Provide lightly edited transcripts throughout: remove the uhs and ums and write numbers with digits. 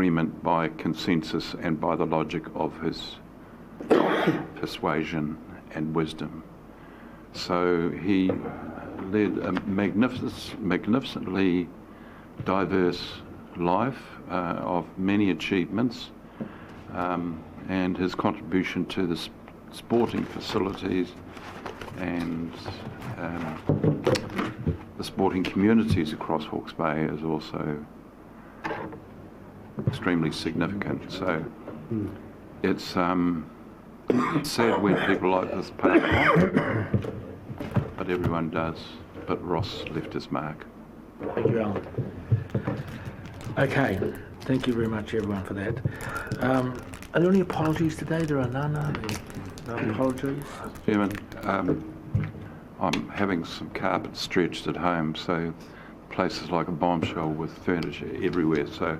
agreement by consensus and by the logic of his persuasion and wisdom. So he led a magnificently diverse life of many achievements, and his contribution to the sporting facilities and the sporting communities across Hawke's Bay is also extremely significant. So it's sad when people like this pass on, but everyone does. But Ross left his mark. Thank you, Alan. Okay, thank you very much, everyone, for that. Are there any apologies today? There are none, are there? No apologies? Chairman, I'm having some carpet stretched at home, so the place is like a bombshell with furniture everywhere. So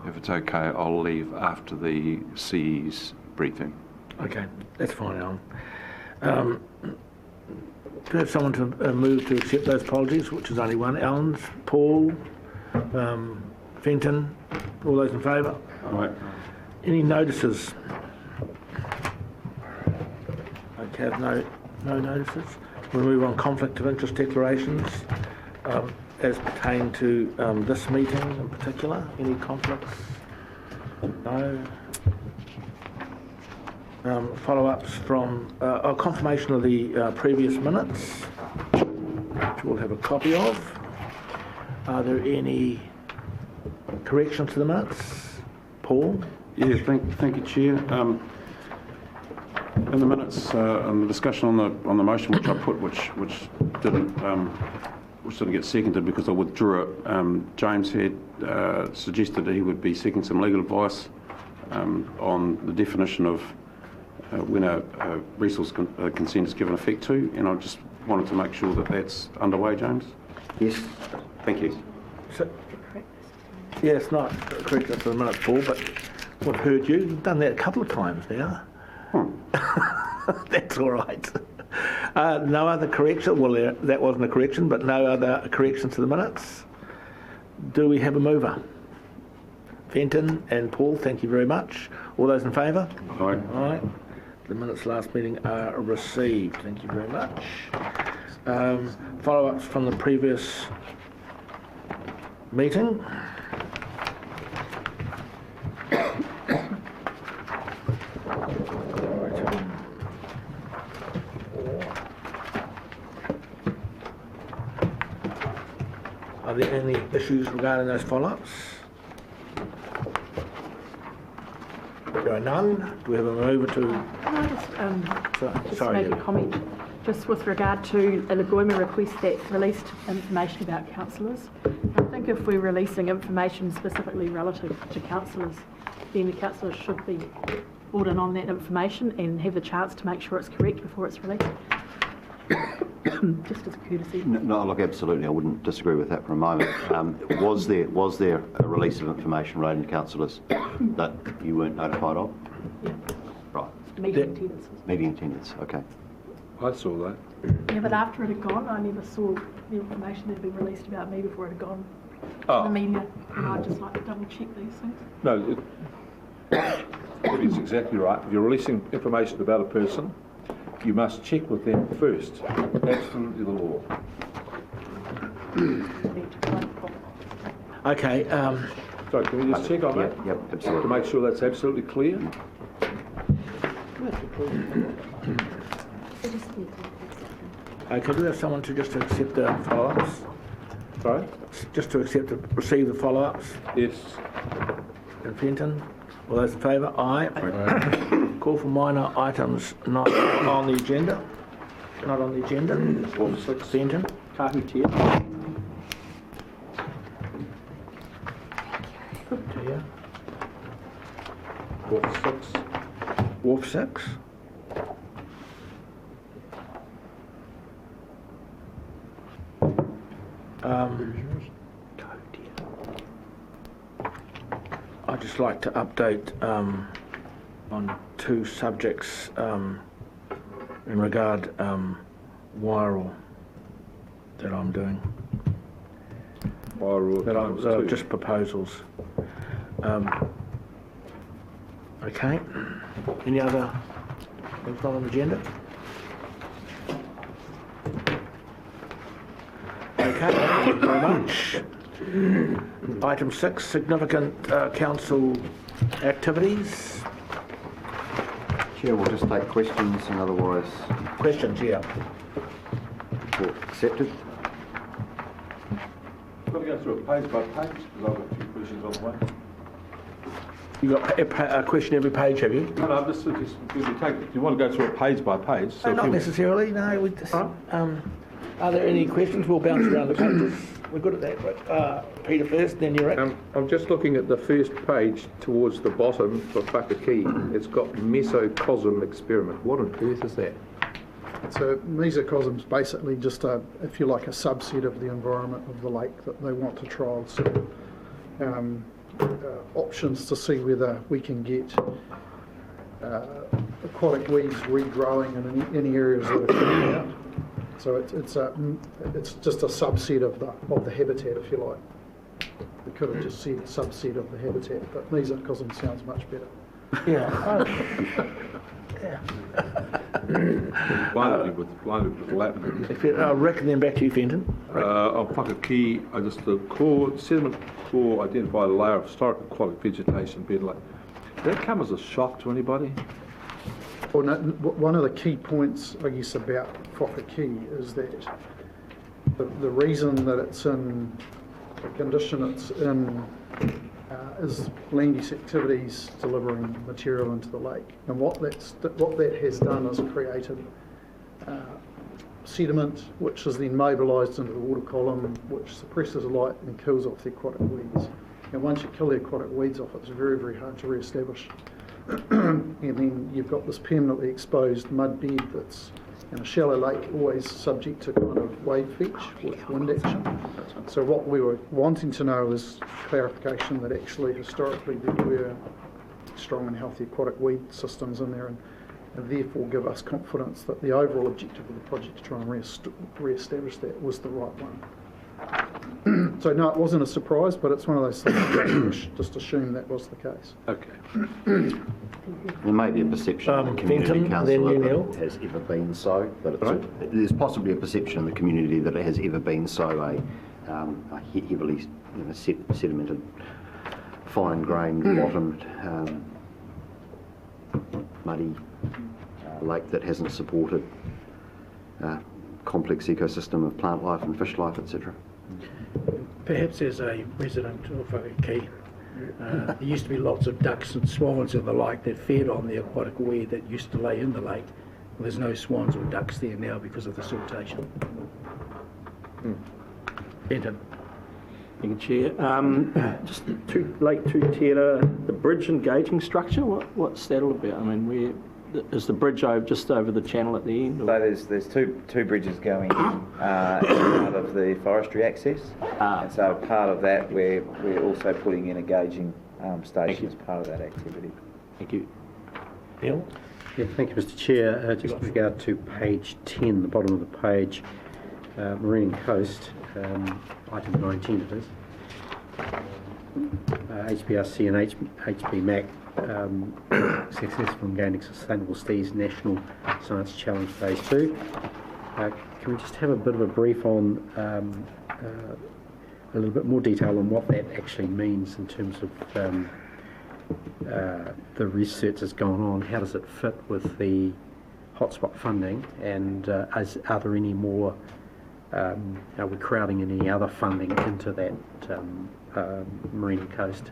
if it's okay, I'll leave after the CE's briefing. Okay, that's fine, Alan. Do we have someone to move to accept those apologies, which is only one? Alan's, Paul, Fenton, all those in favour? Right. Any notices? Okay, no notices. We'll move on conflict of interest declarations as pertain to this meeting in particular. Any conflicts? No. Follow-ups from confirmation of the previous minutes, which we'll have a copy of. Are there any corrections to the minutes? Paul? Yes, thank you, Chair. In the minutes, and the discussion on the motion which I put, which didn't get seconded because I withdrew it. James had suggested that he would be seeking some legal advice on the definition of when a resource consent is given effect to, and I just wanted to make sure that that's underway, James. Yes, thank you. So, yeah, it's not correct for the minutes, Paul, but we've heard you. You've done that a couple of times now. That's all right. No other correction? Well, that wasn't a correction, but no other corrections to the minutes. Do we have a mover? Fenton and Paul, thank you very much. All those in favour? Aye. All right. The minutes last meeting are received. Thank you very much. Follow-ups from the previous meeting. Are there any issues regarding those follow-ups? There are none. Do we have a mover to... Can I just sorry, make a comment just with regard to a Lagoima request that released information about councillors? I think if we're releasing information specifically relative to councillors, then the councillors should be brought in on that information and have the chance to make sure it's correct before it's released. Just as a courtesy. No, look, absolutely, I wouldn't disagree with that for a moment. Was there a release of information relating to councillors that you weren't notified of? Yeah. Right. Meeting attendances. Meeting attendance, okay. I saw that. Yeah, but after it had gone, I never saw the information that had been released about me before it had gone to the media, and I'd just like to double check these things. No, it's exactly right. If you're releasing information about a person, you must check with them first. Absolutely the law. Okay. So can we just check on that? Yep, absolutely. To make sure that's absolutely clear? Okay, do we have someone to just accept the follow-ups? Sorry? Just to receive the follow-ups? Yes. And Fenton? All those in favour? Aye. Call for minor items not on the agenda. Not on the agenda. Fenton? Kahutia. Here. Wharf 6. Wharf 6. I'd just like to update on two subjects in regard Wairoa that I'm doing. Wairoa That times I'm two. just proposals. Okay. Any other things not on the agenda? Okay, thank you very much. Item 6, significant council activities. Chair, we'll just take questions and otherwise Questions, yeah. report accepted. I've got to go through it page by page, because I've got a few questions on the way. You got a question every page, have you? No, I'm just, do you want to go through it page by page? So No, not necessarily, no. We just, are there any questions? We'll bounce around the pages. We're good at that, right? Peter first, then you're right. I'm just looking at the first page towards the bottom for Whakakī. It's got mesocosm experiment. What on earth is that? So mesocosm is basically just if you like, a subset of the environment of the lake that they want to trial. So options to see whether we can get aquatic weeds regrowing in any areas that are coming out. So it's just a subset of the habitat, if you like. We could have just said subset of the habitat, but mesocosm sounds much better. Yeah. Blinded with Latin. Rick, then back to you, Fenton. On Whakakī, just the core, sediment core identified a layer of historic aquatic vegetation being like. Did that come as a shock to anybody? Well, no, one of the key points, I guess, about Whakakī is that the reason that it's in the condition it's in is land use activities delivering material into the lake. And what that has done is created sediment, which is then mobilised into the water column, which suppresses light and kills off the aquatic weeds. And once you kill the aquatic weeds off, it's very, very hard to re-establish. And then you've got this permanently exposed mud bed that's in a shallow lake, always subject to kind of wave fetch with wind action. So what we were wanting to know is clarification that actually historically there were strong and healthy aquatic weed systems in there, and therefore give us confidence that the overall objective of the project to try and re-establish that was the right one. So no, it wasn't a surprise, but it's one of those things that just assume that was the case. Okay. There may be a perception in the community Fenton, council then you, that Neil. it has ever been so, but there's possibly a perception in the community that it has ever been so a heavily sedimented, fine-grained, bottomed, muddy lake that hasn't supported a complex ecosystem of plant life and fish life, etc. Perhaps as a resident of Whakakī, there used to be lots of ducks and swans and the like that fed on the aquatic weed that used to lay in the lake. Well, there's no swans or ducks there now because of the siltation. Benton. Thank you, Chair. Just Lake Tūtera, the bridge engaging structure, what's that all about? I mean, is the bridge just over the channel at the end? So there's two bridges going in as part of the forestry access, and so part of that we're also putting in a gauging station as part of that activity. Thank you. Neil? Yeah, thank you, Mr. Chair. Just with regard to page 10, the bottom of the page, Marine Coast, item 19 it is. HBRC and HBMAC successful in gaining Sustainable Seas National Science Challenge Phase 2. Can we just have a bit of a brief on a little bit more detail on what that actually means in terms of the research that's gone on? How does it fit with the hotspot funding, and are there any more, are we crowding any other funding into that Marine Coast?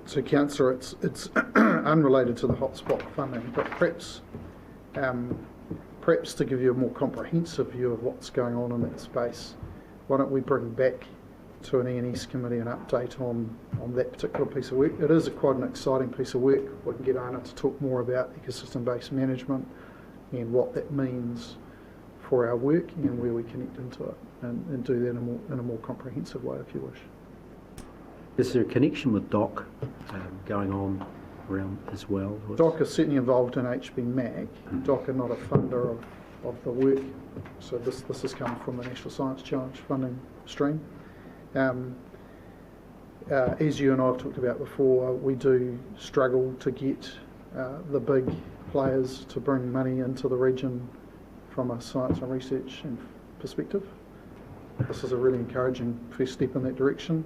So Councillor, it's unrelated to the hotspot funding, but perhaps to give you a more comprehensive view of what's going on in that space, why don't we bring back to an E&S committee an update on that particular piece of work. It is quite an exciting piece of work. We can get Anna to talk more about ecosystem-based management and what that means for our work and where we connect into it, and do that in a more comprehensive way, if you wish. Is there a connection with DOC going on around as well? DOC is certainly involved in HBMAC. DOC are not a funder of the work, so this has come from the National Science Challenge funding stream. as you and I have talked about before, we do struggle to get the big players to bring money into the region from a science and research and perspective. This is a really encouraging first step in that direction.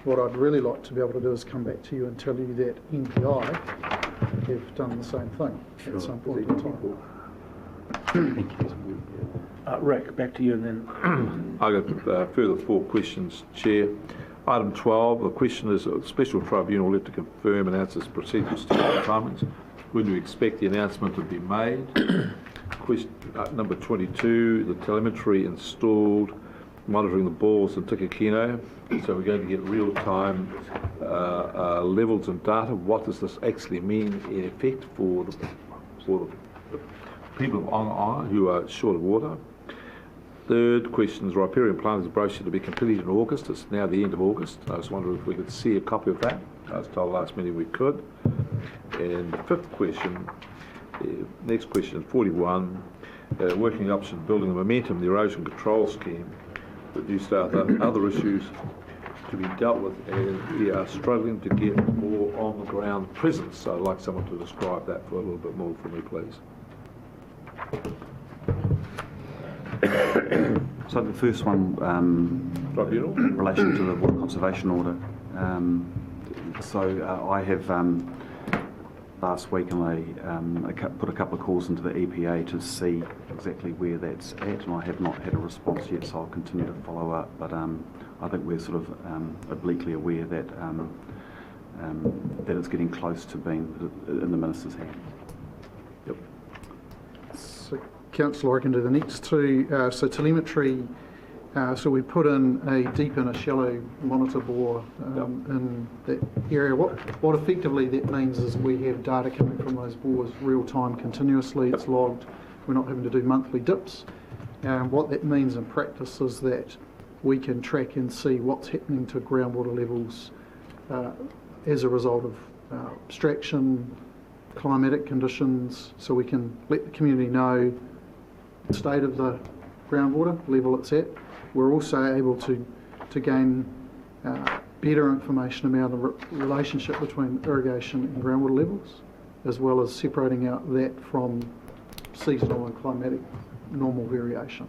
What I'd really like to be able to do is come back to you and tell you that NPI have done the same thing at some point in time. Rick, back to you, and then I've got further 4 questions, Chair. Item 12, the question is, a special tribunal left to confirm and answer procedural timings. When do you expect the announcement to be made? Question, number 22, the telemetry installed, monitoring the balls in Tikakino. So we're going to get real-time levels and data. What does this actually mean in effect for the people of Onga who are short of water? Third question is, riparian planting brochure to be completed in August. It's now the end of August. I was wondering if we could see a copy of that. I was told last meeting we could. And the 5th question, next question is 41, working option building the momentum, the erosion control scheme. But you start other issues to be dealt with, and we are struggling to get more on the ground presence. So I'd like someone to describe that for a little bit more for me, please. So the first one, Tribunal? in relation to the water conservation order. I have last week I put a couple of calls into the EPA to see exactly where that's at, and I have not had a response yet, so I'll continue to follow up. But I think we're sort of obliquely aware that that it's getting close to being in the minister's hand. Yep. So, Councillor, I can do the next 2. So telemetry, so we put in a deep and a shallow monitor bore in that area. What effectively that means is we have data coming from those bores real time, continuously. It's logged. We're not having to do monthly dips. What that means in practice is that we can track and see what's happening to groundwater levels as a result of abstraction, climatic conditions, so we can let the community know the state of the groundwater level it's at. We're also able to gain better information about the relationship between irrigation and groundwater levels, as well as separating out that from seasonal and climatic normal variation.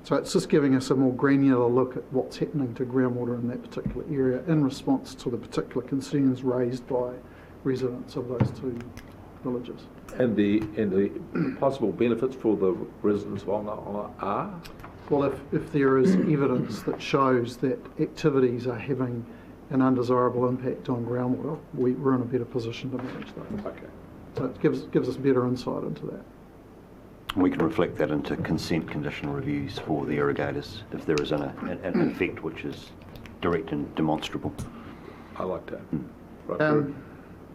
So it's just giving us a more granular look at what's happening to groundwater in that particular area in response to the particular concerns raised by residents of those 2 villages. And the possible benefits for the residents of Onga are? Well, if there is evidence that shows that activities are having an undesirable impact on groundwater, we're in a better position to manage those. Okay. So it gives us better insight into that. We can reflect that into consent condition reviews for the irrigators if there is an effect which is direct and demonstrable. I like that.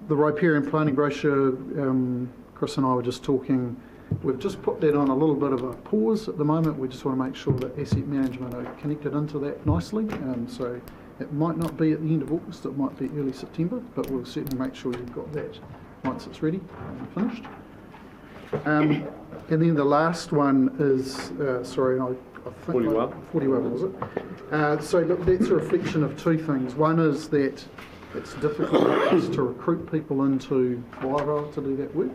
The riparian planting brochure, Chris and I were just talking, we've just put that on a little bit of a pause at the moment. We just want to make sure that asset management are connected into that nicely. So it might not be at the end of August, it might be early September, but we'll certainly make sure you've got that once it's ready and finished. And then the last one is, I think 41. 41 was it? So look, that's a reflection of 2 things. One is that it's difficult for us to recruit people into Wairoa to do that work.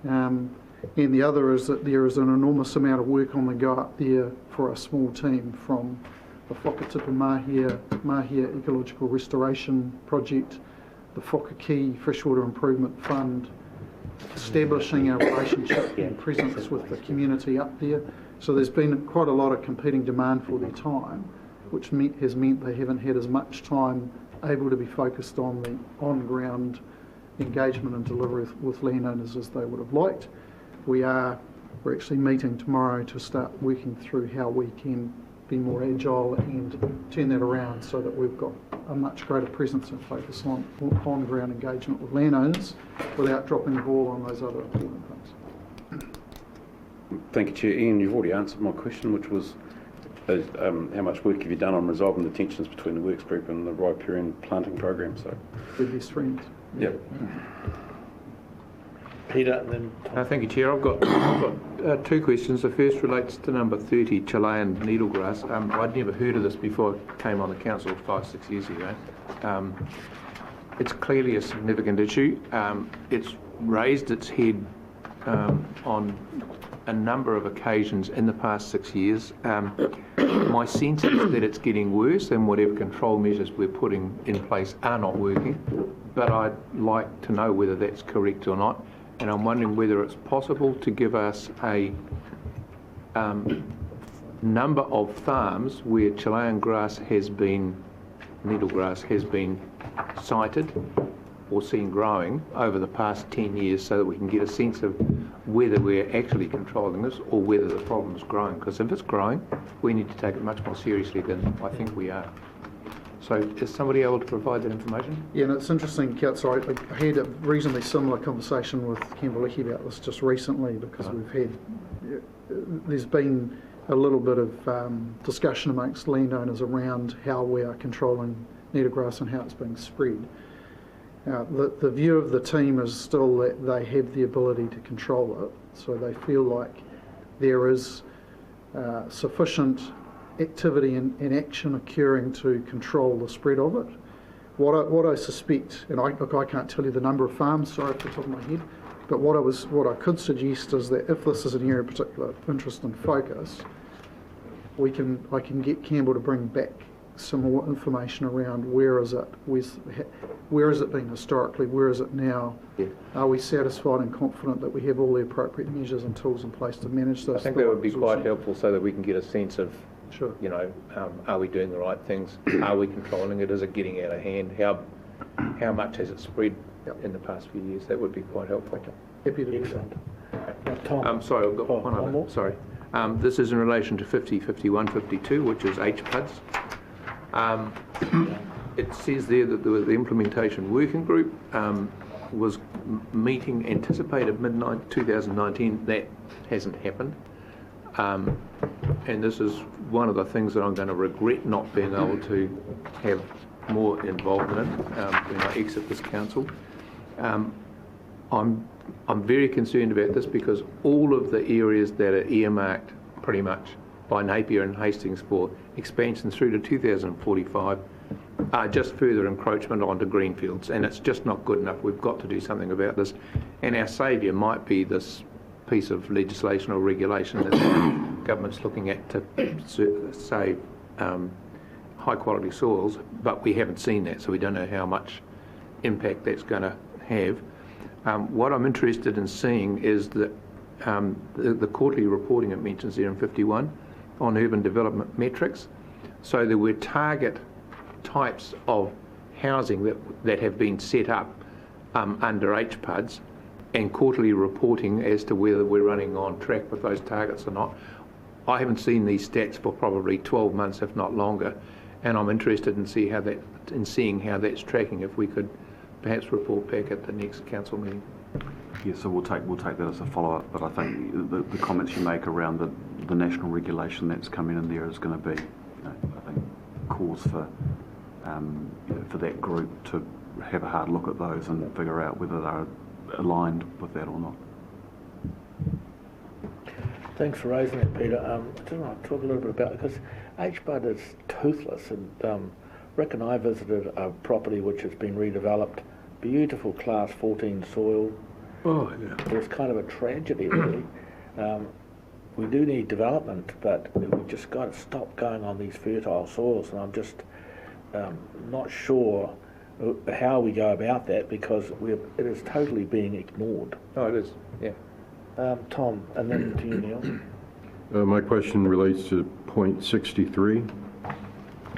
And the other is that there is an enormous amount of work on the go up there for a small team, from the Whakatipu Mahia Ecological Restoration Project, the Whakaki Freshwater Improvement Fund, establishing a relationship and presence with the community up there. So there's been quite a lot of competing demand for their time, which has meant they haven't had as much time able to be focused on the on-ground engagement and delivery with landowners as they would have liked. We're actually meeting tomorrow to start working through how we can be more agile and turn that around so that we've got a much greater presence and focus on on-ground engagement with landowners without dropping the ball on those other important things. Thank you, Chair. Ian, you've already answered my question, which was how much work have you done on resolving the tensions between the works group and the riparian planting program? So We're best friends. Yep. Peter, and then Tom. Thank you, Chair. I've got two questions. The first relates to number 30, Chilean needlegrass. I'd never heard of this before I came on the council 5-6 years ago. It's clearly a significant issue. It's raised its head on a number of occasions in the past 6 years. My sense is that it's getting worse and whatever control measures we're putting in place are not working, but I'd like to know whether that's correct or not, and I'm wondering whether it's possible to give us a number of farms where Chilean needlegrass has been sighted or seen growing over the past 10 years so that we can get a sense of whether we're actually controlling this or whether the problem is growing. Because if it's growing, we need to take it much more seriously than I think we are. So is somebody able to provide that information? Yeah, and it's interesting, Councillor, I had a reasonably similar conversation with Kimberley about this just recently because there's been a little bit of discussion amongst landowners around how we are controlling needlegrass and how it's being spread. The view of the team is still that they have the ability to control it, so they feel like there is sufficient activity and action occurring to control the spread of it. What I suspect, and I can't tell you the number of farms, sorry, off the top of my head, but what I could suggest is that if this is an area of particular interest and focus, I can get Campbell to bring back some more information around where is it been historically, where is it now, are we satisfied and confident that we have all the appropriate measures and tools in place to manage those? I think that would be quite helpful so that we can get a sense of, sure, are we doing the right things, are we controlling it, is it getting out of hand, how much has it spread in the past few years? That would be quite helpful. Happy to do Excellent. Now, Tom. Sorry, I've got one other. more? Sorry. This is in relation to 50, 51, 52, which is HPUDs. It says there that the implementation working group was meeting anticipated mid-2019. That hasn't happened. And this is one of the things that I'm going to regret not being able to have more involvement in when I exit this council. I'm very concerned about this because all of the areas that are earmarked pretty much by Napier and Hastings for expansion through to 2045 are just further encroachment onto greenfields, and it's just not good enough. We've got to do something about this, and our saviour might be this piece of legislation or regulation that the government's looking at to save high quality soils, but we haven't seen that, so we don't know how much impact that's going to have. What I'm interested in seeing is that the quarterly reporting it mentions there in 51 on urban development metrics. So there were target types of housing that have been set up under HPUDs and quarterly reporting as to whether we're running on track with those targets or not. I haven't seen these stats for probably 12 months, if not longer, and I'm interested in seeing how that's tracking. If we could perhaps report back at the next council meeting. Yeah, so we'll take that as a follow-up, but I think the comments you make around the national regulation that's coming in there is going to be, I think, cause for that group to have a hard look at those and figure out whether they're aligned with that or not. Thanks for raising that, Peter. I just want to talk a little bit about it because HBUD is toothless, and Rick and I visited a property which has been redeveloped, beautiful class 14 soil. Oh, yeah. It was kind of a tragedy, really. We do need development, but we've just got to stop going on these fertile soils, and I'm just not sure how we go about that because it is totally being ignored. Oh, it is, yeah. Tom, and then to you, Neil. My question relates to point 63,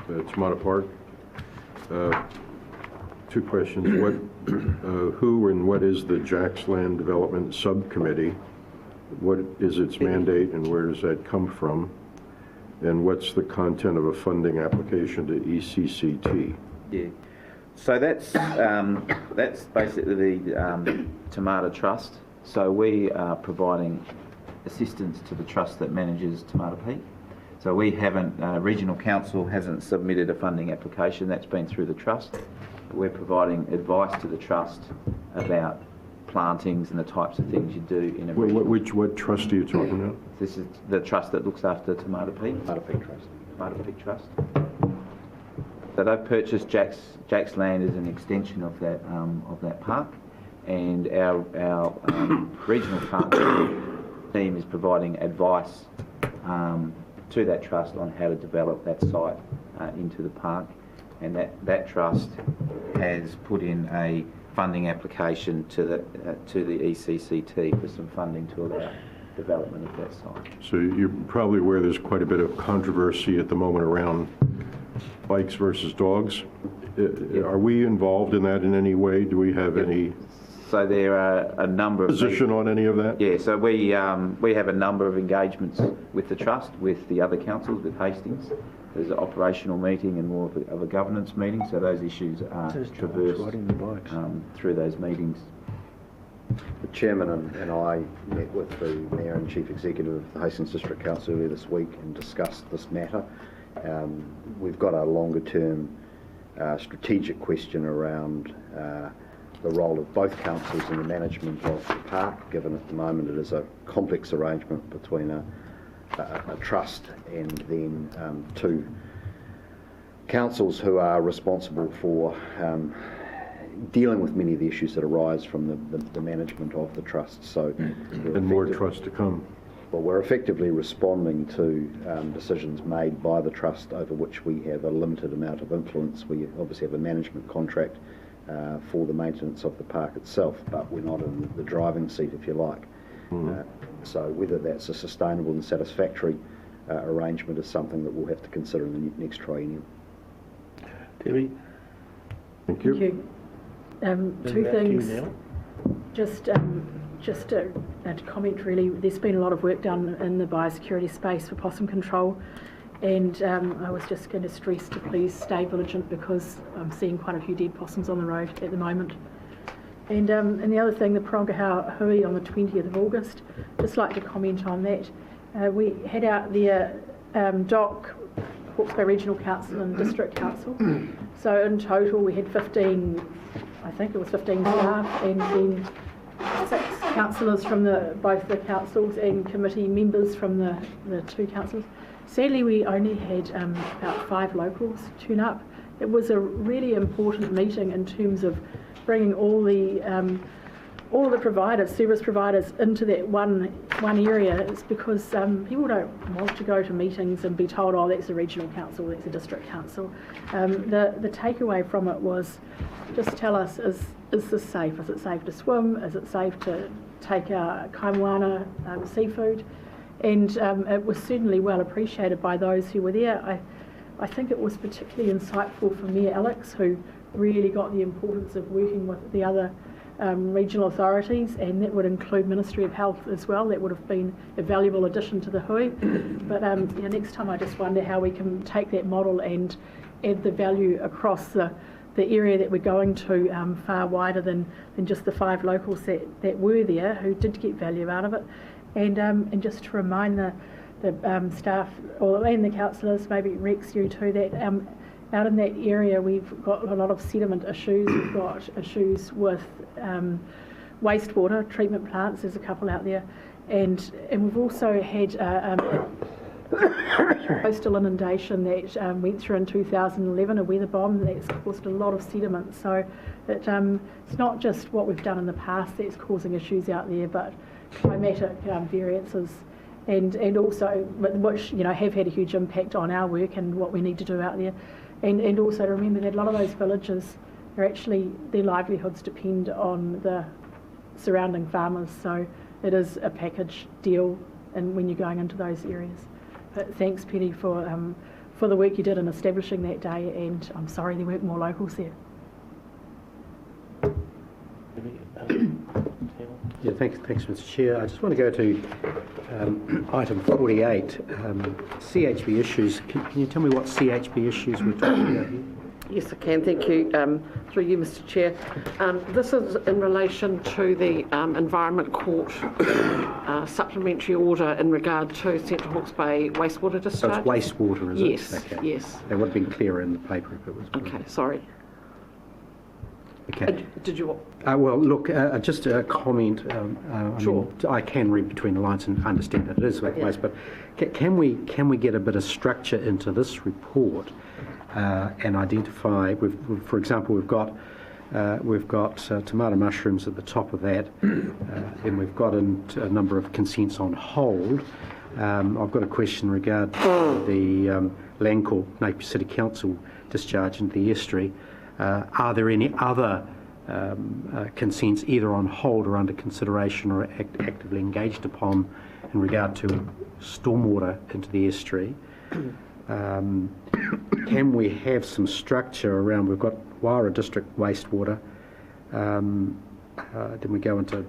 Tamata Park. Two questions. Who and what is the Jack's Land Development Subcommittee? What is its mandate and where does that come from? And what's the content of a funding application to ECCT? Yeah. So that's basically the Tamata Trust. So we are providing assistance to the trust that manages Tamata Peak. So we haven't, Regional Council hasn't submitted a funding application, that's been through the trust. We're providing advice to the trust about plantings and the types of things you do in a What trust are you talking about? This is the trust that looks after Tomato Peak. Māori Peak Trust. Māori Peak Trust. So they've purchased Jack's land as an extension of that park, and our regional partner team is providing advice to that trust on how to develop that site into the park, and that trust has put in a funding application to the ECCT for some funding to allow development of that site. So you're probably aware there's quite a bit of controversy at the moment around bikes versus dogs. Are we involved in that in any way? Do we have any So there are a number of position on any of that? Yeah, so we have a number of engagements with the trust, with the other councils, with Hastings. There's an operational meeting and more of a governance meeting, so those issues are traversed through those meetings. The Chairman and I met with the Mayor and Chief Executive of the Hastings District Council earlier this week and discussed this matter. We've got a longer term strategic question around the role of both councils in the management of the park, given at the moment it is a complex arrangement between a trust and then two councils who are responsible for dealing with many of the issues that arise from the management of the trust. So, and more trust to come. Well, we're effectively responding to decisions made by the trust over which we have a limited amount of influence. We obviously have a management contract for the maintenance of the park itself, but we're not in the driving seat, if you like. So whether that's a sustainable and satisfactory arrangement is something that we'll have to consider in the next triennium. Debbie? Thank you. Two things. Just to comment really, there's been a lot of work done in the biosecurity space for possum control, and I was just going to stress to please stay vigilant because I'm seeing quite a few dead possums on the road at the moment. And the other thing, the Paronga Hui on the 20th of August, just like to comment on that. We had out there DOC, Hawke's Bay Regional Council and District Council. So in total we had 15, I think it was 15 staff, and then 6 councillors from both the councils and committee members from the two councils. Sadly, we only had about 5 locals turn up. It was a really important meeting in terms of bringing all the providers, service providers, into that one area. It's because people don't want to go to meetings and be told, oh, that's a regional council, that's a district council. The takeaway from it was just tell us, is this safe? Is it safe to swim? Is it safe to take our kaimoana seafood? And it was certainly well appreciated by those who were there. I think it was particularly insightful for Mayor Alex, who really got the importance of working with the other regional authorities, and that would include Ministry of Health as well. That would have been a valuable addition to the Hui. But next time I just wonder how we can take that model and add the value across the area that we're going to far wider than just the 5 locals that were there who did get value out of it. And just to remind the staff and the councillors, maybe Rex, you too, that out in that area we've got a lot of sediment issues. We've got issues with wastewater treatment plants. There's a couple out there, and we've also had coastal inundation that went through in 2011, a weather bomb that's caused a lot of sediment. So it's not just what we've done in the past that's causing issues out there, but climatic variances, and also which have had a huge impact on our work and what we need to do out there. And also to remember that a lot of those villages are actually, their livelihoods depend on the surrounding farmers, so it is a package deal when you're going into those areas. But thanks, Penny, for the work you did in establishing that day, and I'm sorry there weren't more locals there. Yeah, thanks, Mr. Chair. I just want to go to item 48, CHP issues. Can you tell me what CHP issues we're talking about here? Yes, I can. Thank you. Through you, Mr. Chair. This is in relation to the Environment Court supplementary order in regard to Central Hawke's Bay wastewater discharge. So it's wastewater, is it? Okay. Yes. That would have been clearer in the paper if it was. Okay, sorry. Okay. Did you? Well, look, just a comment. Sure. I can read between the lines and understand that it is that place, but can we get a bit of structure into this report and identify? For example, we've got tomato mushrooms at the top of that, and we've got a number of consents on hold. I've got a question regarding the Landcorp Napier City Council discharge into the estuary. Are there any other consents either on hold or under consideration or actively engaged upon in regard to stormwater into the estuary? Can we have some structure around, we've got Waira District wastewater, then we go into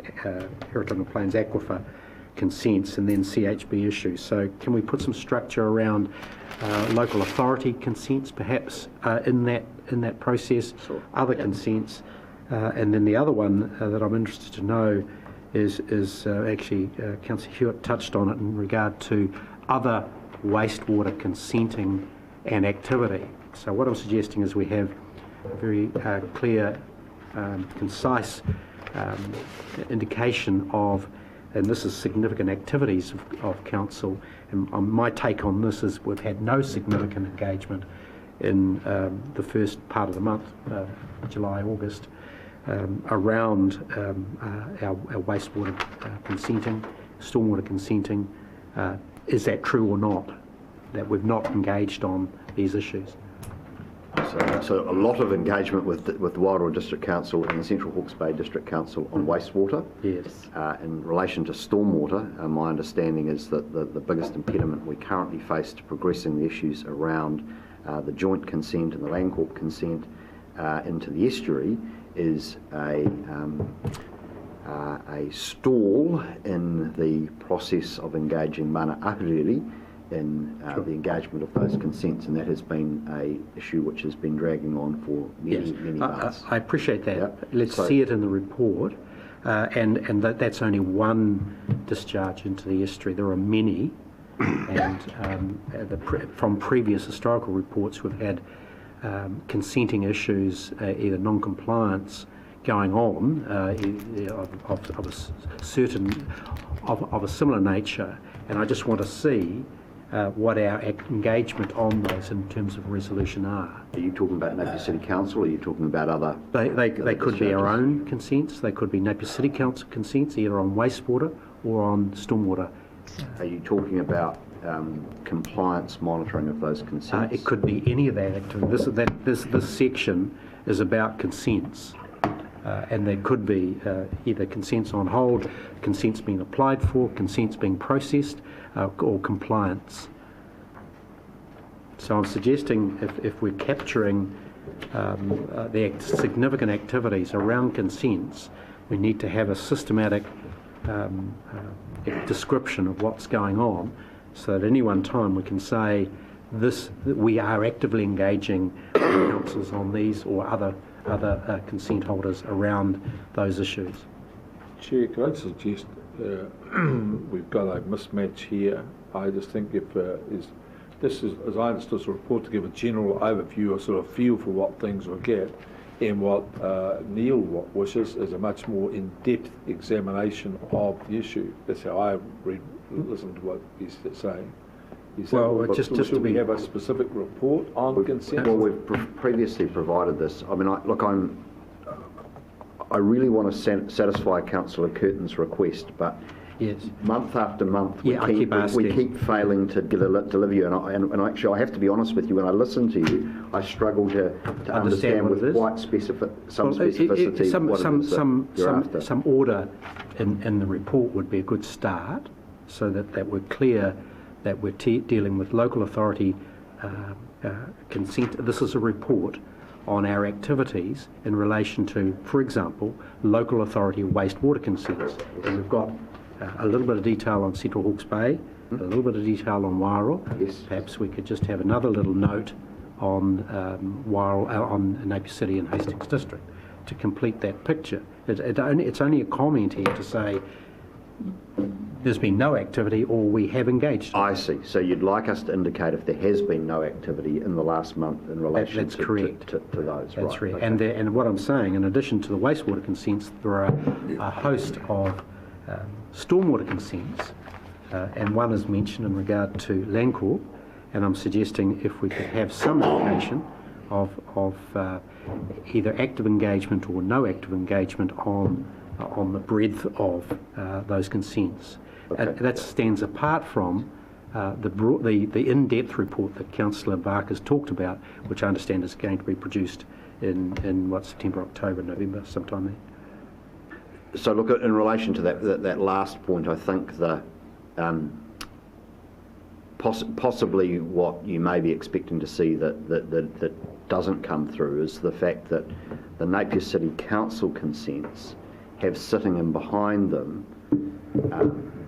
Heretaunga Plains Aquifer consents and then CHB issues. So can we put some structure around local authority consents perhaps in that process, other consents, and then the other one that I'm interested to know is actually Councillor Hewitt touched on it in regard to other wastewater consenting and activity. So what I'm suggesting is we have a very clear, concise indication of, and this is significant activities of council, and my take on this is we've had no significant engagement in the first part of the month, July, August, around our wastewater consenting, stormwater consenting. Is that true or not, that we've not engaged on these issues? So a lot of engagement with the Wairau District Council and the Central Hawke's Bay District Council on wastewater. Yes. In relation to stormwater, my understanding is that the biggest impediment we currently face to progressing the issues around the joint consent and the Landcorp consent into the estuary is a stall in the process of engaging Mana Ahuriri in the engagement of those consents, and that has been a issue which has been dragging on for many months. I appreciate that. Yep. Let's see it in the report, and that's only one discharge into the estuary. There are many, and from previous historical reports we've had consenting issues, either non-compliance going on of a similar nature, and I just want to see what our engagement on those in terms of resolution are. Are you talking about Napier City Council, or are you talking about other? They could be our own consents, they could be Napier City Council consents, either on wastewater or on stormwater. Are you talking about compliance monitoring of those consents? It could be any of that activity. This section is about consents. And there could be either consents on hold, consents being applied for, consents being processed, or compliance. So I'm suggesting if we're capturing the significant activities around consents, we need to have a systematic description of what's going on, so that at any one time we can say that we are actively engaging councils on these or other consent holders around those issues. Chair, could I suggest we've got a mismatch here? I just think if this is, as I understood the report, to give a general overview, a sort of feel for what things will get, and what Neil wishes is a much more in-depth examination of the issue. That's how I listen to what he's saying. Just to we have a specific report on consent? Well, we've previously provided this. I mean, I really want to satisfy Councillor Curtin's request, but yes, month after month we keep keep failing to deliver you. And actually, I have to be honest with you. When I listen to you, I struggle to understand with quite specificity some order in the report would be a good start, so that we're clear that we're dealing with local authority consent. This is a report on our activities in relation to, for example, local authority wastewater consents. And we've got a little bit of detail on Central Hawke's Bay, a little bit of detail on Wairau. Yes. Perhaps we could just have another little note on Wairau, on Napier City and Hastings District to complete that picture. It's only a comment here to say there's been no activity or we have engaged. I see. So you'd like us to indicate if there has been no activity in the last month in relation That's correct. to those, That's right. Okay. And what I'm saying, in addition to the wastewater consents, there are a host of stormwater consents, and one is mentioned in regard to Landcorp, and I'm suggesting if we could have some indication of either active engagement or no active engagement on the breadth of those consents. Okay. And that stands apart from the in-depth report that Councillor Bark has talked about, which I understand is going to be produced in September, October, November, sometime then. So look, in relation to that last point, I think the possibly what you may be expecting to see that doesn't come through is the fact that the Napier City Council consents have sitting in behind them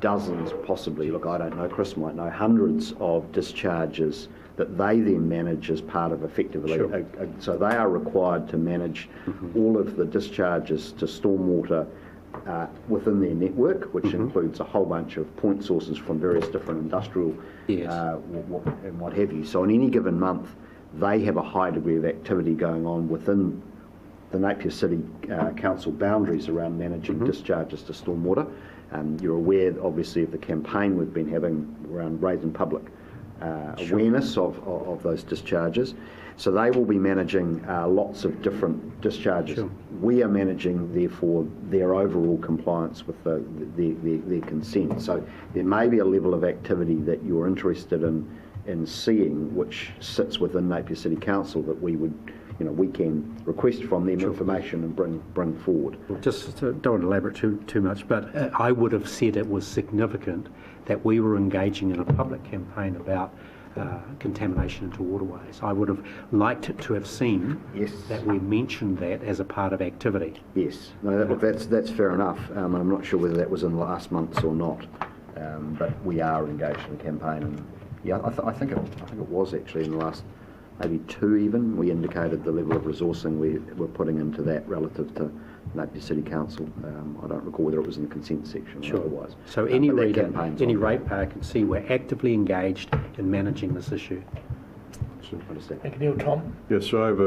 dozens, possibly, look, I don't know, Chris might know, hundreds of discharges that they then manage as part of effectively, Sure. So they are required to manage all of the discharges to stormwater within their network, which includes a whole bunch of point sources from various different industrial Yes. and what have you. So in any given month, they have a high degree of activity going on within the Napier City Council boundaries around managing discharges to stormwater. You're aware, obviously, of the campaign we've been having around raising public awareness of those discharges. So they will be managing lots of different discharges. Sure. We are managing, therefore, their overall compliance with their consent. So there may be a level of activity that you're interested in seeing, which sits within Napier City Council, that we would, we can request from them information and bring forward. Just don't want to elaborate too much, but I would have said it was significant that we were engaging in a public campaign about contamination into waterways. I would have liked to have seen that we mentioned that as a part of activity. Yes, no, look, that's fair enough. I'm not sure whether that was in the last months or not, but we are engaged in a campaign, and yeah, I think it was actually in the last maybe 2 even. We indicated the level of resourcing we're putting into that relative to Napier City Council. I don't recall whether it was in the consent section or otherwise. So any reader, any on. ratepayer can see we're actively engaged in managing this issue. Understand. Thank you, Neil. Tom? Yes, so I have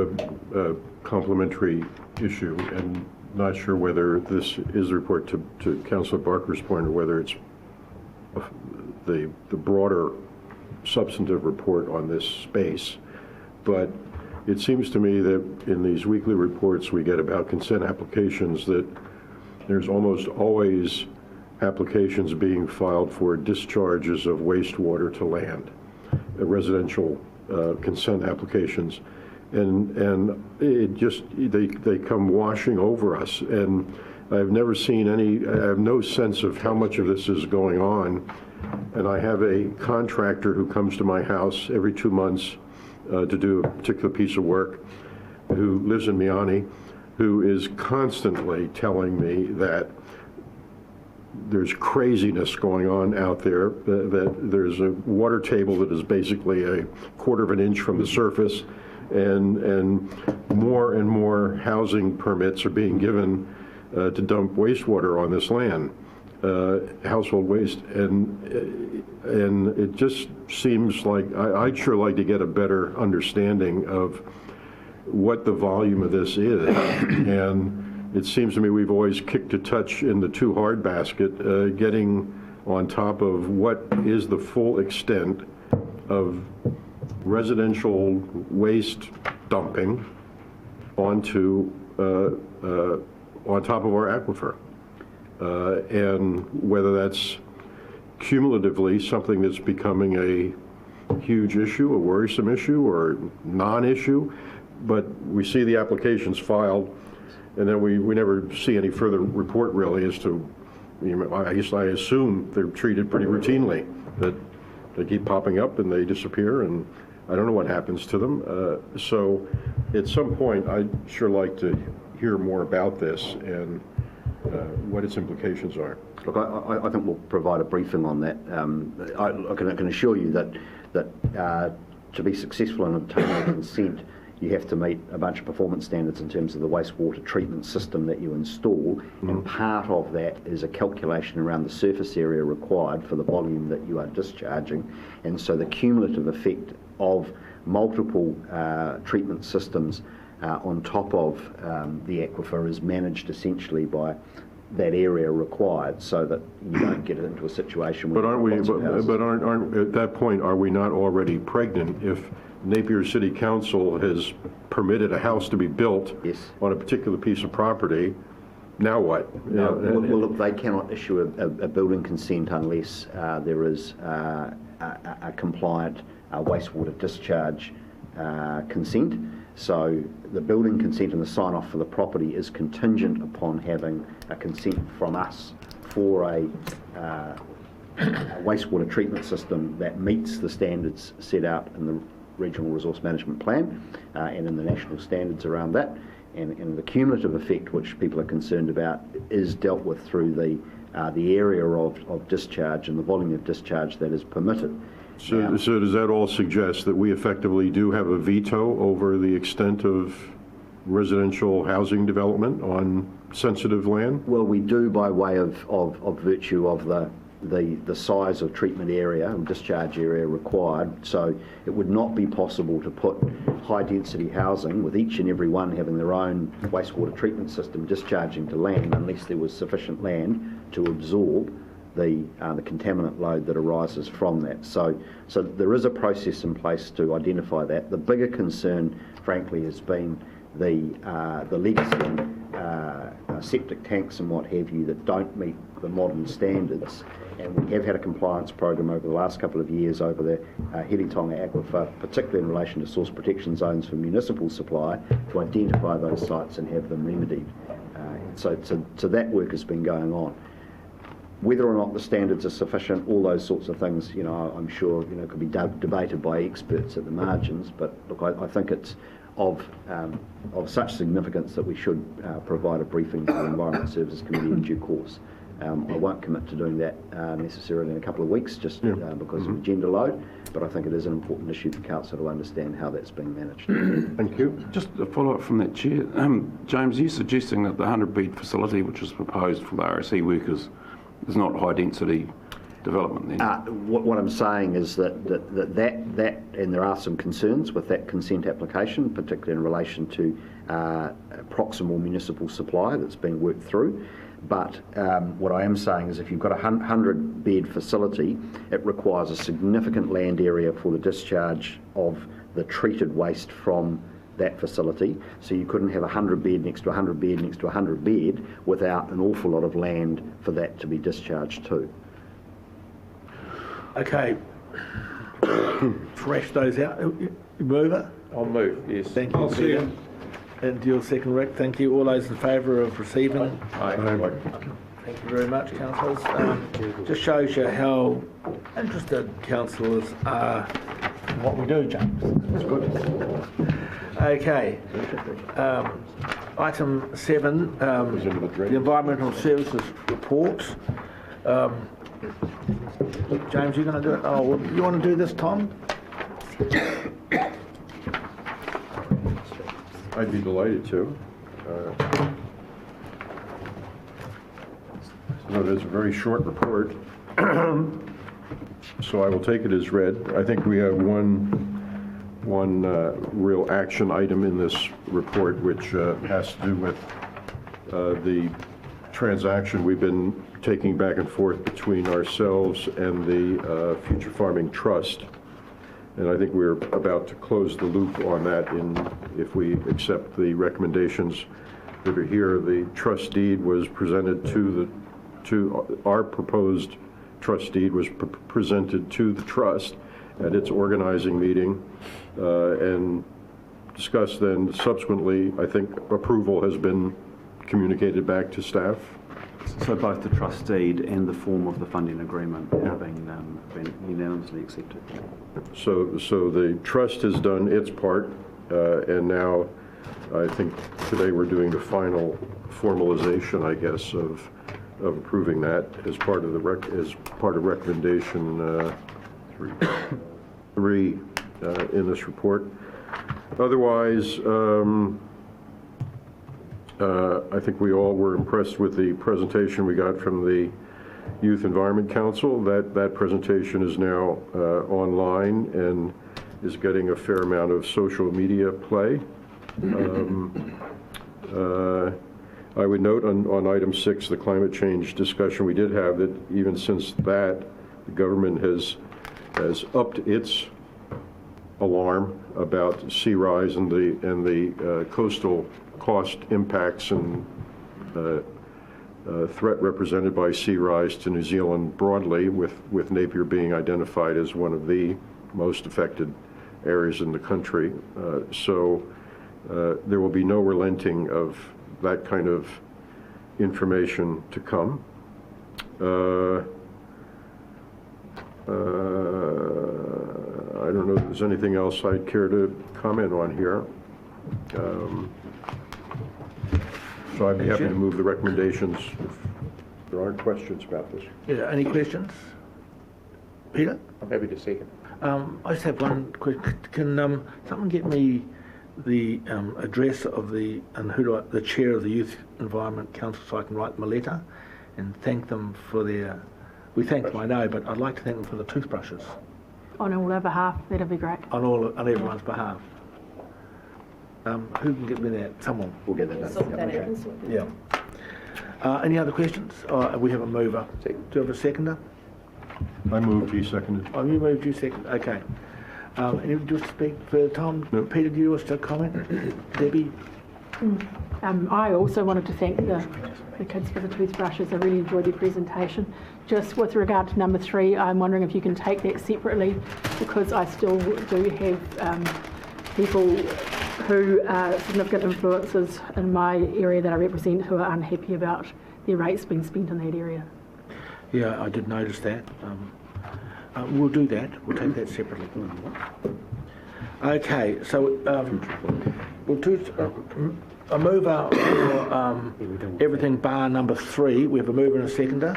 a complementary issue, and not sure whether this is a report to Councillor Barker's point or whether it's the broader substantive report on this space. But it seems to me that in these weekly reports we get about consent applications that there's almost always applications being filed for discharges of wastewater to land, residential consent applications, and it just they come washing over us, and I've never seen any. I have no sense of how much of this is going on, and I have a contractor who comes to my house every 2 months to do a particular piece of work, who lives in Miami, who is constantly telling me that there's craziness going on out there, that there's a water table that is basically a 1/4 of an inch from the surface, and more housing permits are being given to dump wastewater on this land, household waste, and it just seems like I'd sure like to get a better understanding of what the volume of this is, and it seems to me we've always kicked a touch in the too hard basket, getting on top of what is the full extent of residential waste dumping onto on top of our aquifer, and whether that's cumulatively something that's becoming a huge issue, a worrisome issue, or non-issue. But we see the applications filed, and then we never see any further report really as to, I guess I assume they're treated pretty routinely, that they keep popping up and they disappear, and I don't know what happens to them. So at some point I'd sure like to hear more about this and what its implications are. Look, I think we'll provide a briefing on that. I can assure you that to be successful in obtaining consent, you have to meet a bunch of performance standards in terms of the wastewater treatment system that you install, and part of that is a calculation around the surface area required for the volume that you are discharging, and so the cumulative effect of multiple treatment systems on top of the aquifer is managed essentially by that area required, so that you don't get into a situation where. But aren't at that point, are we not already pregnant if Napier City Council has permitted a house to be built on a particular piece of property? Now what? No, well, look, they cannot issue a building consent unless there is a compliant wastewater discharge consent. So the building consent and the sign-off for the property is contingent upon having a consent from us for a wastewater treatment system that meets the standards set out in the Regional Resource Management Plan and in the national standards around that. And the cumulative effect, which people are concerned about, is dealt with through the area of discharge and the volume of discharge that is permitted. So does that all suggest that we effectively do have a veto over the extent of residential housing development on sensitive land? Well, we do by way of virtue of the size of treatment area and discharge area required. So it would not be possible to put high density housing with each and every one having their own wastewater treatment system discharging to land unless there was sufficient land to absorb the contaminant load that arises from that. So there is a process in place to identify that. The bigger concern, frankly, has been the legacy septic tanks and what have you that don't meet the modern standards. And we have had a compliance program over the last couple of years over the Helitonga aquifer, particularly in relation to source protection zones for municipal supply, to identify those sites and have them remedied. So that work has been going on. Whether or not the standards are sufficient, all those sorts of things, I'm sure, could be debated by experts at the margins. But look, I think it's of such significance that we should provide a briefing to the Environment Services Committee in due course. I won't commit to doing that necessarily in a couple of weeks, just because of agenda load. But I think it is an important issue for Council to understand how that's being managed. Thank you. Just a follow-up from that, Chair. James, are you suggesting that the 100-bed facility, which is proposed for the RSE workers, is not high-density development then? What I'm saying is that, and there are some concerns with that consent application, particularly in relation to proximal municipal supply that's being worked through. But what I am saying is if you've got a 100-bed facility, it requires a significant land area for the discharge of the treated waste from that facility. So you couldn't have 100-bed next to 100-bed next to 100-bed without an awful lot of land for that to be discharged to. Okay. Thrash those out. Mover? I'll move, yes. Thank you, Peter. And your second, Rick. Thank you. All those in favour of receiving? Aye. Thank you very much, councillors. Just shows you how interested councillors are in what we do, James. That's good. Okay. Item 7, the Environmental Services Report. James, you're going to do it? Oh, well, you want to do this, Tom? I'd be delighted to. No, it's a very short report, so I will take it as read. I think we have one real action item in this report, which has to do with the transaction we've been taking back and forth between ourselves and the Future Farming Trust. And I think we're about to close the loop on that if we accept the recommendations that are here. The trust deed was presented to our proposed trust deed was presented to the trust at its organizing meeting and discussed. Then subsequently, I think approval has been communicated back to staff. So both the trust deed and the form of the funding agreement have been unanimously accepted. So the trust has done its part, and now I think today we're doing the final formalization, I guess, of approving that as part of recommendation 3 in this report. Otherwise, I think we all were impressed with the presentation we got from the Youth Environment Council. That presentation is now online and is getting a fair amount of social media play. I would note on item 6, the climate change discussion we did have, that even since that, the government has upped its alarm about sea rise and the coastal cost impacts and threat represented by sea rise to New Zealand broadly, with Napier being identified as one of the most affected areas in the country. So there will be no relenting of that kind of information to come. I don't know if there's anything else I'd care to comment on here. So I'd be happy to move the recommendations if there aren't questions about this. Yeah, any questions? Peter? I'm happy to second. I just have one quick. Can someone get me the address of the chair of the Youth Environment Council, so I can write them a letter and thank them for their. We thank them, I know, but I'd like to thank them for the toothbrushes. On all our behalf, that'd be great. On everyone's behalf. Who can get me that? Someone will get that done. Yeah. Any other questions? We have a mover. Do you have a seconder? I moved, he seconded. Oh, you moved, you seconded. Okay. Any do you speak further, Tom? No. Peter, do you wish to comment? Debbie? I also wanted to thank the kids for the toothbrushes. I really enjoyed their presentation. Just with regard to number 3, I'm wondering if you can take that separately, because I still do have people who are significant influences in my area that I represent who are unhappy about their rates being spent in that area. Yeah, I did notice that. We'll do that. We'll take that separately. Okay, so we'll do a mover for everything bar number 3. We have a mover and a seconder,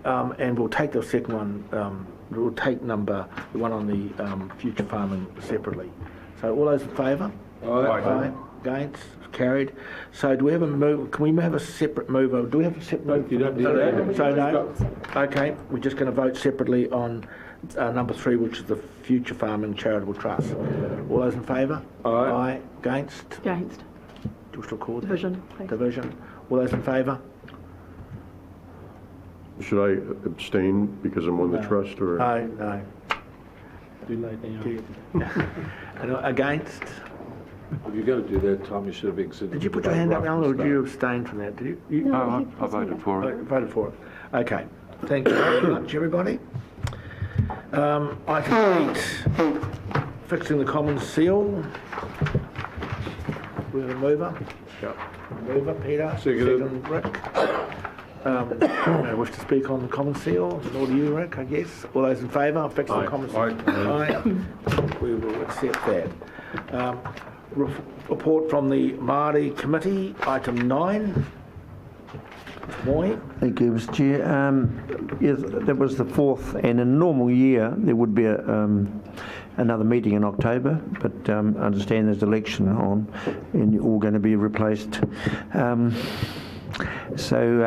and we'll take the second one. We'll take the one on the future farming separately. So all those in favour? Aye. Against? Carried. So do we have a move? Can we have a separate mover? Do we have a separate mover? You don't need that. So no. Okay, we're just going to vote separately on number 3, which is the Future Farming Charitable Trust. All those in favour? Aye. Against? Against. Do you wish to record that? Division, please. Division. All those in favour? Should I abstain because I'm on the trust, or? No. Too late now. And against? If you're going to do that, Tom, you should have exited. Did you put your hand up, Alan, or did you abstain from that? Did you? No, I voted for it. Voted for it. Okay. Thank you very much, everybody. Item 8, fixing the common seal. We have a mover. Yep. Mover, Peter. Seconded. Rick. I wish to speak on the common seal. All to you, Rick, I guess. All those in favour of fixing the common seal? Aye. We will accept that. Report from the Māori Committee, item 9. Moy. Thank you, Mr. Chair. Yes, that was the 4th, and in a normal year there would be another meeting in October, but I understand there's election on and you're all going to be replaced. So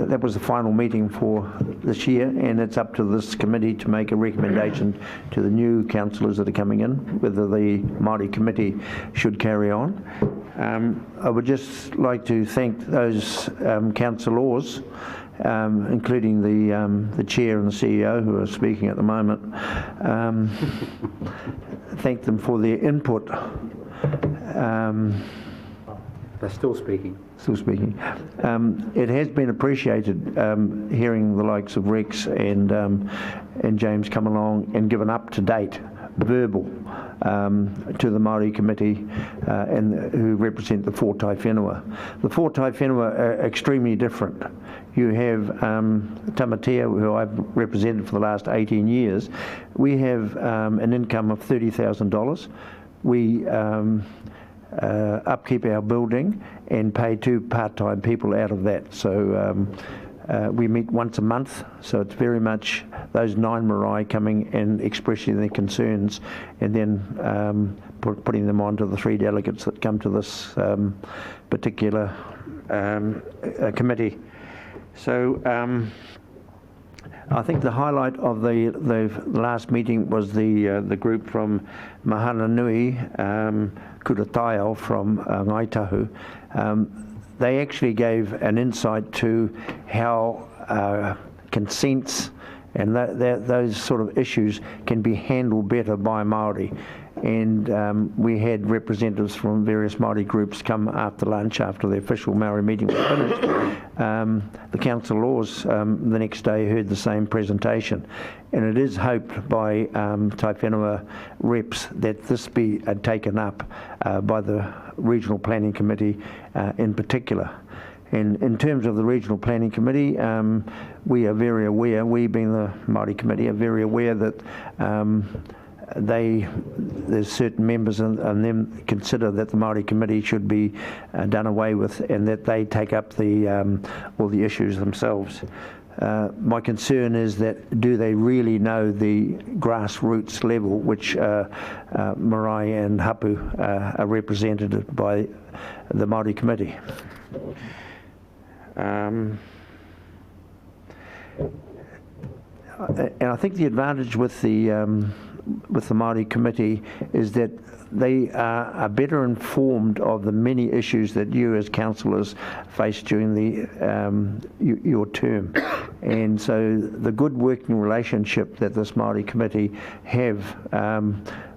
that was the final meeting for this year, and it's up to this committee to make a recommendation to the new councillors that are coming in, whether the Māori committee should carry on. I would just like to thank those councillors, including the chair and the CEO who are speaking at the moment. Thank them for their input. They're still speaking. Still speaking. It has been appreciated hearing the likes of Rex and James come along and give an up-to-date verbal to the Māori committee and who represent the Fōtai Whenua. The Fōtai Whenua are extremely different. You have Tamatea, who I've represented for the last 18 years. We have an income of $30,000. We upkeep our building and pay 2 part-time people out of that. So we meet once a month, so it's very much those 9 marae coming and expressing their concerns, and then putting them on to the 3 delegates that come to this particular committee. So I think the highlight of the last meeting was the group from Mahananui, Kurataio from Ngaitahu. They actually gave an insight to how consents and those sort of issues can be handled better by Māori. And we had representatives from various Māori groups come after lunch, after the official Māori meeting was finished. The Council of Laws the next day heard the same presentation. And it is hoped by Tai Whenua reps that this be taken up by the Regional Planning Committee in particular. And in terms of the Regional Planning Committee, we are very aware, we being the Māori Committee, are very aware that there's certain members and them consider that the Māori Committee should be done away with, and that they take up all the issues themselves. My concern is that do they really know the grassroots level, which Marae and Hapu are represented by the Māori Committee. And I think the advantage with the Māori Committee is that they are better informed of the many issues that you as councillors face during your term. And so the good working relationship that this Māori Committee have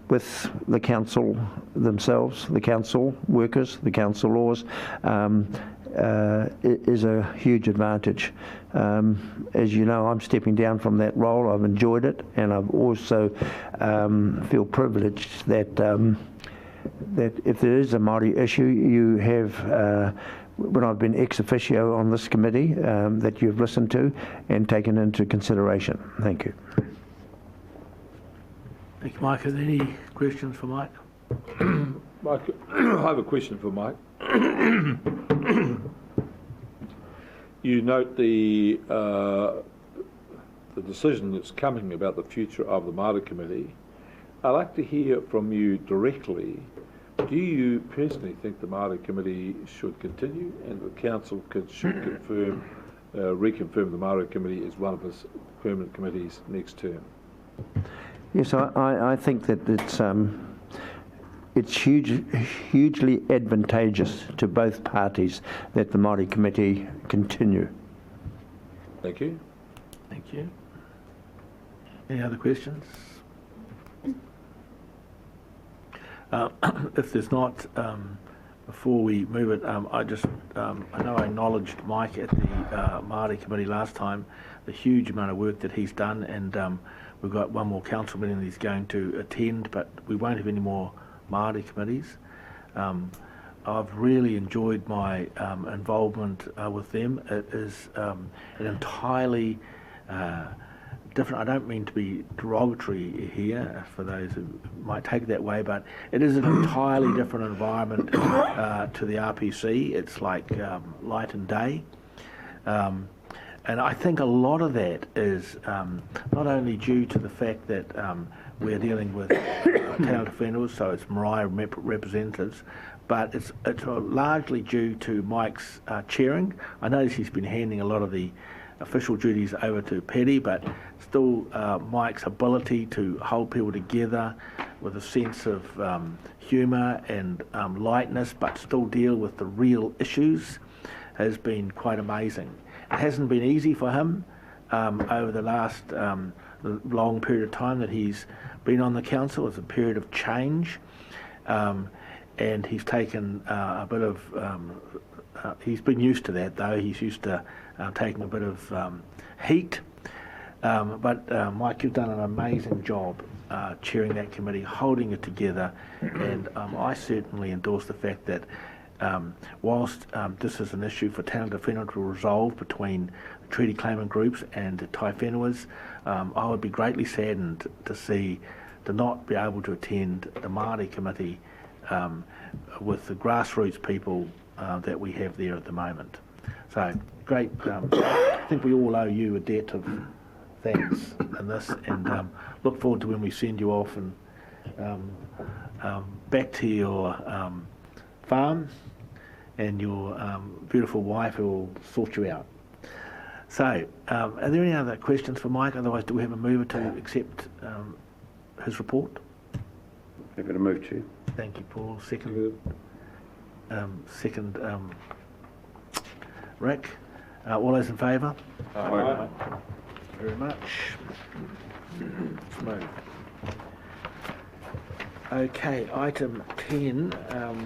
with the council themselves, the council workers, the council laws, is a huge advantage. As you know, I'm stepping down from that role. I've enjoyed it, and I've also feel privileged that that if there is a Māori issue, you have, when I've been ex officio on this committee, that you've listened to and taken into consideration. Thank you. Thank you, Mike. Are there any questions for Mike? Mike, I have a question for Mike. You note the decision that's coming about the future of the Māori Committee. I'd like to hear from you directly. Do you personally think the Māori Committee should continue, and the council should reconfirm the Māori Committee as one of its permanent committees next term? Yes, I think that it's hugely advantageous to both parties that the Māori Committee continue. Thank you. Thank you. Any other questions? If there's not, before we move it, I know I acknowledged Mike at the Māori Committee last time, the huge amount of work that he's done, and we've got one more council meeting that he's going to attend, but we won't have any more Māori committees. I've really enjoyed my involvement with them. It is an entirely different, I don't mean to be derogatory here for those who might take it that way, but it is an entirely different environment to the RPC. It's like light and day. And I think a lot of that is not only due to the fact that we're dealing with talented whenua, so it's Marae representatives, but it's largely due to Mike's chairing. I notice he's been handing a lot of the official duties over to Paddy, but still Mike's ability to hold people together with a sense of humour and lightness, but still deal with the real issues, has been quite amazing. It hasn't been easy for him over the last long period of time that he's been on the council. It's a period of change, and he's taken a bit of, he's been used to that though. He's used to taking a bit of heat, but Mike, you've done an amazing job chairing that committee, holding it together, and I certainly endorse the fact that whilst this is an issue for talented whenua to resolve between treaty claimant groups and Tai Whenuas, I would be greatly saddened to not be able to attend the Māori Committee with the grassroots people that we have there at the moment. So great. I think we all owe you a debt of thanks in this, and look forward to when we send you off and back to your farm and your beautiful wife who will sort you out. So, are there any other questions for Mike? Otherwise, do we have a mover to accept his report? Happy to move, Chair. Thank you, Paul. Second, Rick. All those in favour? Aye. Thank you very much. Let's move. Okay, item 10,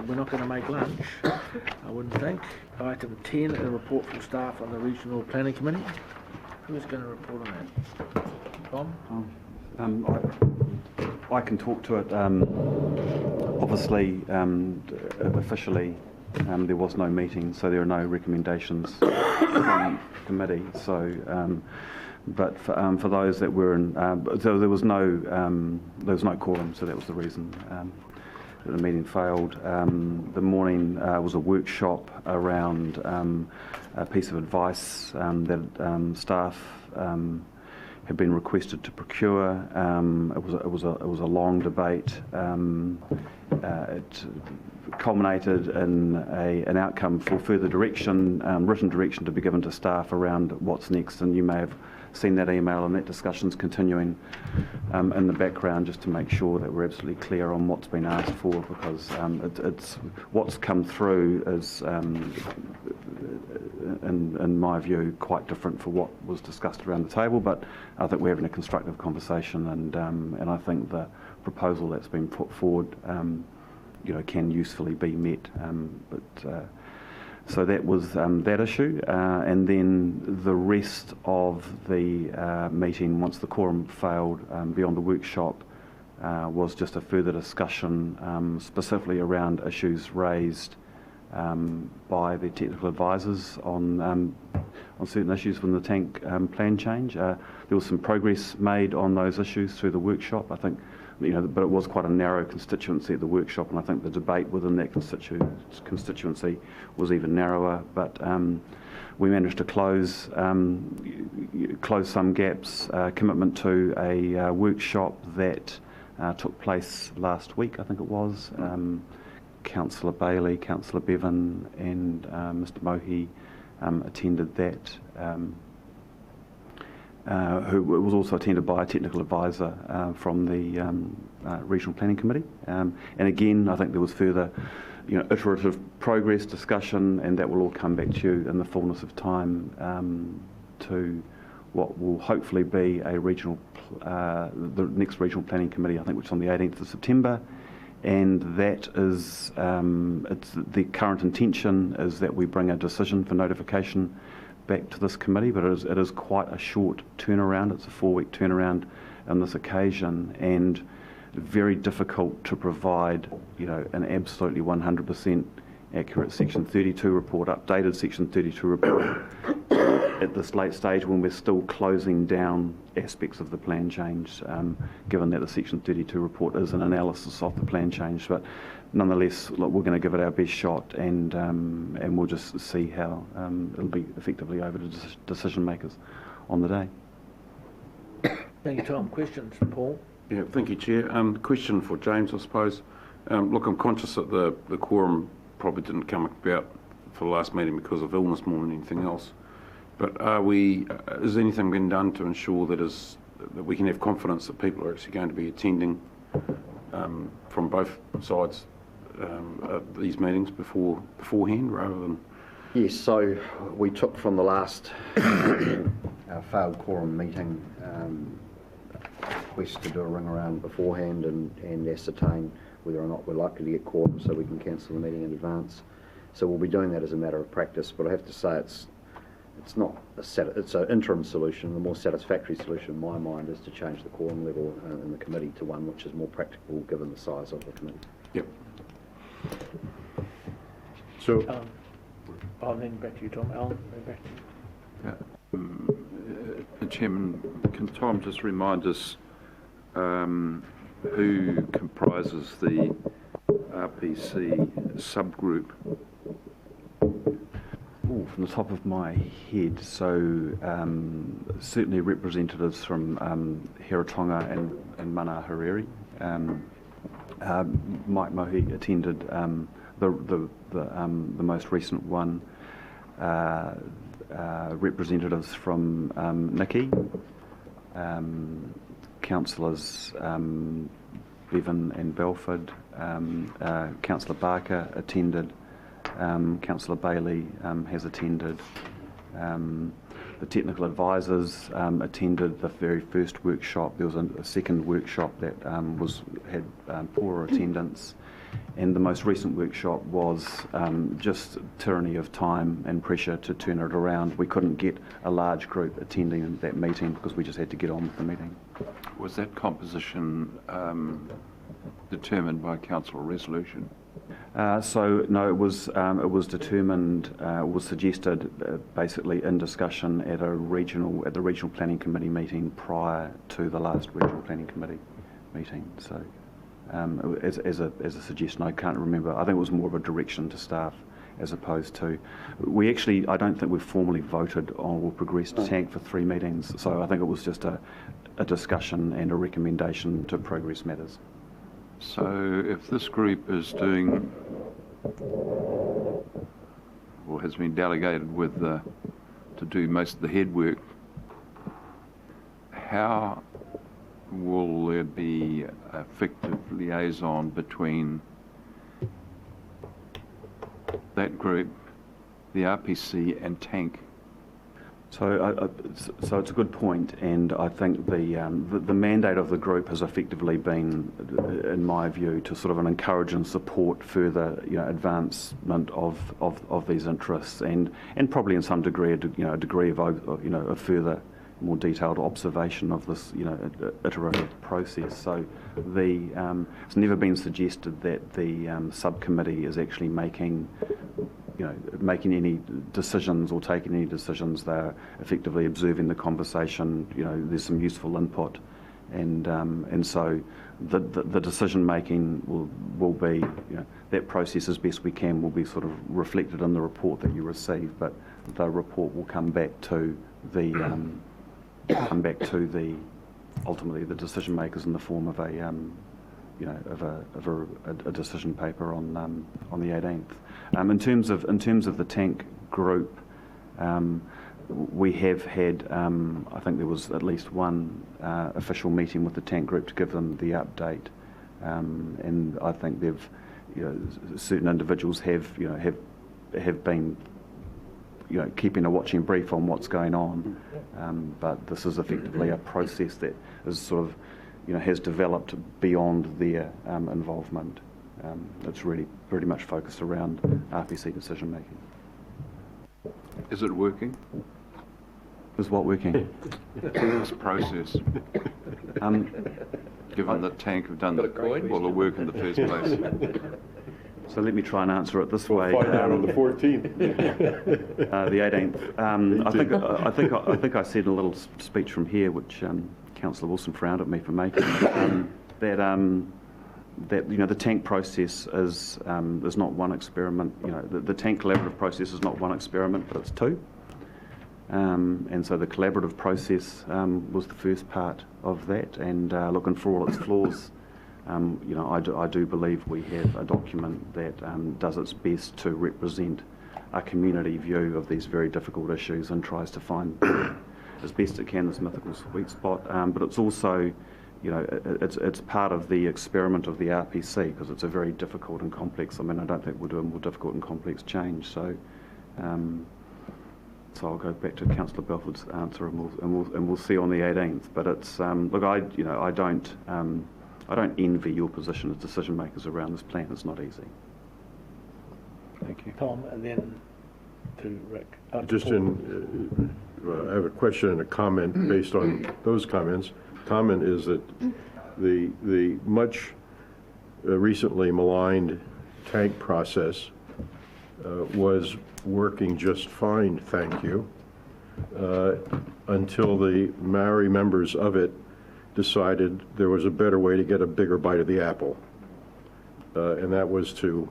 we're not going to make lunch, I wouldn't think. Item 10, a report from staff on the Regional Planning Committee. Who's going to report on that? Tom? I can talk to it. Obviously, officially, there was no meeting, so there are no recommendations from the committee. So, but for those that were in, so there was no quorum, so that was the reason that the meeting failed. The morning was a workshop around a piece of advice that staff had been requested to procure. It was a long debate. It culminated in an outcome for further direction, written direction to be given to staff around what's next. And you may have seen that email, and that discussion's continuing in the background, just to make sure that we're absolutely clear on what's been asked for, because it's what's come through is, in my view, quite different for what was discussed around the table. But I think we're having a constructive conversation, and I think the proposal that's been put forward, can usefully be met. So that was that issue, and then the rest of the meeting, once the quorum failed, beyond the workshop, was just a further discussion specifically around issues raised by the technical advisors on certain issues from the tank plan change. There was some progress made on those issues through the workshop, I think. But it was quite a narrow constituency at the workshop, and I think the debate within that constituency was even narrower. But we managed to close some gaps. Commitment to a workshop that took place last week, I think it was. Councillor Bailey, Councillor Bevan, and Mr. Mohi attended that. Who was also attended by a technical advisor from the Regional Planning Committee. And again, I think there was further iterative progress discussion, and that will all come back to you in the fullness of time to what will hopefully be a regional, the next Regional Planning Committee, I think, which is on the 18th of September. And that is, it's the current intention is that we bring a decision for notification back to this committee, but it is quite a short turnaround. It's a 4-week turnaround on this occasion, and very difficult to provide, an absolutely 100% accurate Section 32 report, updated Section 32 report at this late stage when we're still closing down aspects of the plan change, given that the Section 32 report is an analysis of the plan change. But nonetheless, look, we're going to give it our best shot, and we'll just see how it'll be effectively over to decision makers on the day. Thank you, Tom. Questions, Paul? Yeah, thank you, Chair. Question for James, I suppose. Look, I'm conscious that the quorum probably didn't come about for the last meeting because of illness more than anything else. But is anything been done to ensure that we can have confidence that people are actually going to be attending from both sides at these meetings beforehand rather than? Yes, so we took from the last failed quorum meeting request to do a ring around beforehand and ascertain whether or not we're likely to get quorum so we can cancel the meeting in advance. So we'll be doing that as a matter of practice, but I have to say it's not it's an interim solution. The more satisfactory solution in my mind is to change the quorum level in the committee to one which is more practical given the size of the committee. Yep. So, I'll then back to you, Tom. Alan, back to you. Chairman, can Tom just remind us who comprises the RPC subgroup? from the top of my head, so certainly representatives from Heratonga and Mana Hariri. Mike Mohi attended the most recent one. Representatives from Niki, councillors Bevan and Belford, Councillor Barker attended, Councillor Bailey has attended, the technical advisors attended the very first workshop. There was a second workshop that had poorer attendance, and the most recent workshop was just tyranny of time and pressure to turn it around. We couldn't get a large group attending that meeting because we just had to get on with the meeting. Was that composition determined by council resolution? So no, it was determined, was suggested basically in discussion at the regional planning committee meeting prior to the last regional planning committee meeting. So as a suggestion, I can't remember. I think it was more of a direction to staff as opposed to. I don't think we've formally voted on or progressed TANK for 3 meetings. So I think it was just a discussion and a recommendation to progress matters. So if this group is doing, or has been delegated with to do most of the head work, how will there be effective liaison between that group, the RPC and TANK? So it's a good point, and I think the mandate of the group has effectively been, in my view, to sort of encourage and support further, advancement of these interests, and probably in some degree, a degree of a further, more detailed observation of this, iterative process. So it's never been suggested that the subcommittee is actually making any decisions or taking any decisions. They're effectively observing the conversation. There's some useful input, and so the decision making will be, that process as best we can will be sort of reflected in the report that you receive, but the report will come back to the ultimately the decision makers in the form of a decision paper on the 18th. In terms of the TANK group, we have had, I think there was at least one official meeting with the TANK group to give them the update, and I think certain individuals have been keeping a watching brief on what's going on, but this is effectively a process that is sort of has developed beyond their involvement. It's really pretty much focused around RPC decision making. Is it working? Is what working? This process. Given that TANK have done all the work in the first place. So let me try and answer it this way. Find out on the 14th. The 18th. I think I said in a little speech from here, which Councillor Wilson frowned at me for making, that the TANK process is not one experiment. The TANK collaborative process is not one experiment, but it's 2. And so the collaborative process was the first part of that, and looking for all its flaws. I do believe we have a document that does its best to represent a community view of these very difficult issues and tries to find, as best it can, this mythical sweet spot. But it's also, it's part of the experiment of the RPC, because it's a very difficult and complex. I don't think we'll do a more difficult and complex change. So I'll go back to Councillor Belford's answer, and we'll see on the 18th. But it's look, I don't envy your position as decision makers around this plan. It's not easy. Thank you. Tom, and then to Rick. I have a question and a comment based on those comments. Comment is that the much recently maligned TANK process was working just fine, thank you, until the Māori members of it decided there was a better way to get a bigger bite of the apple, and that was to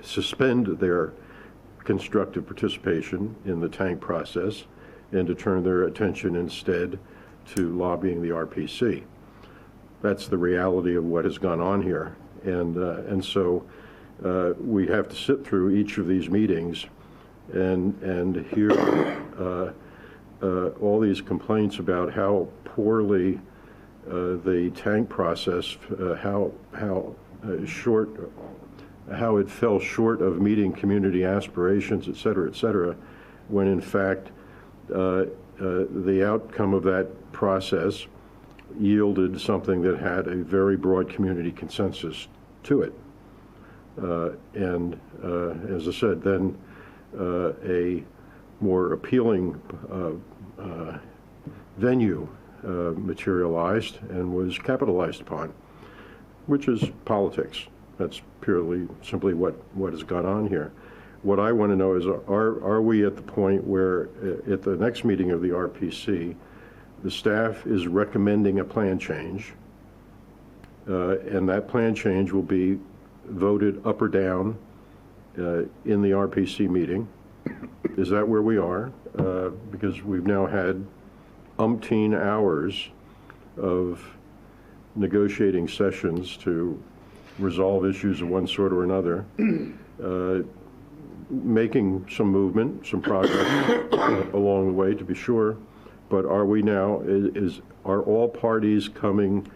suspend their constructive participation in the tank process and to turn their attention instead to lobbying the RPC. That's the reality of what has gone on here. And so we have to sit through each of these meetings and hear all these complaints about how poorly the tank process, how it fell short of meeting community aspirations, et cetera, when in fact the outcome of that process yielded something that had a very broad community consensus to it. And as I said, then a more appealing venue materialized and was capitalized upon, which is politics. That's purely simply what has gone on here. What I want to know is, are we at the point where at the next meeting of the RPC, the staff is recommending a plan change, and that plan change will be voted up or down in the RPC meeting? Is that where we are? Because we've now had umpteen hours of negotiating sessions to resolve issues of one sort or another, making some movement, some progress along the way, to be sure. But are we now, are all parties coming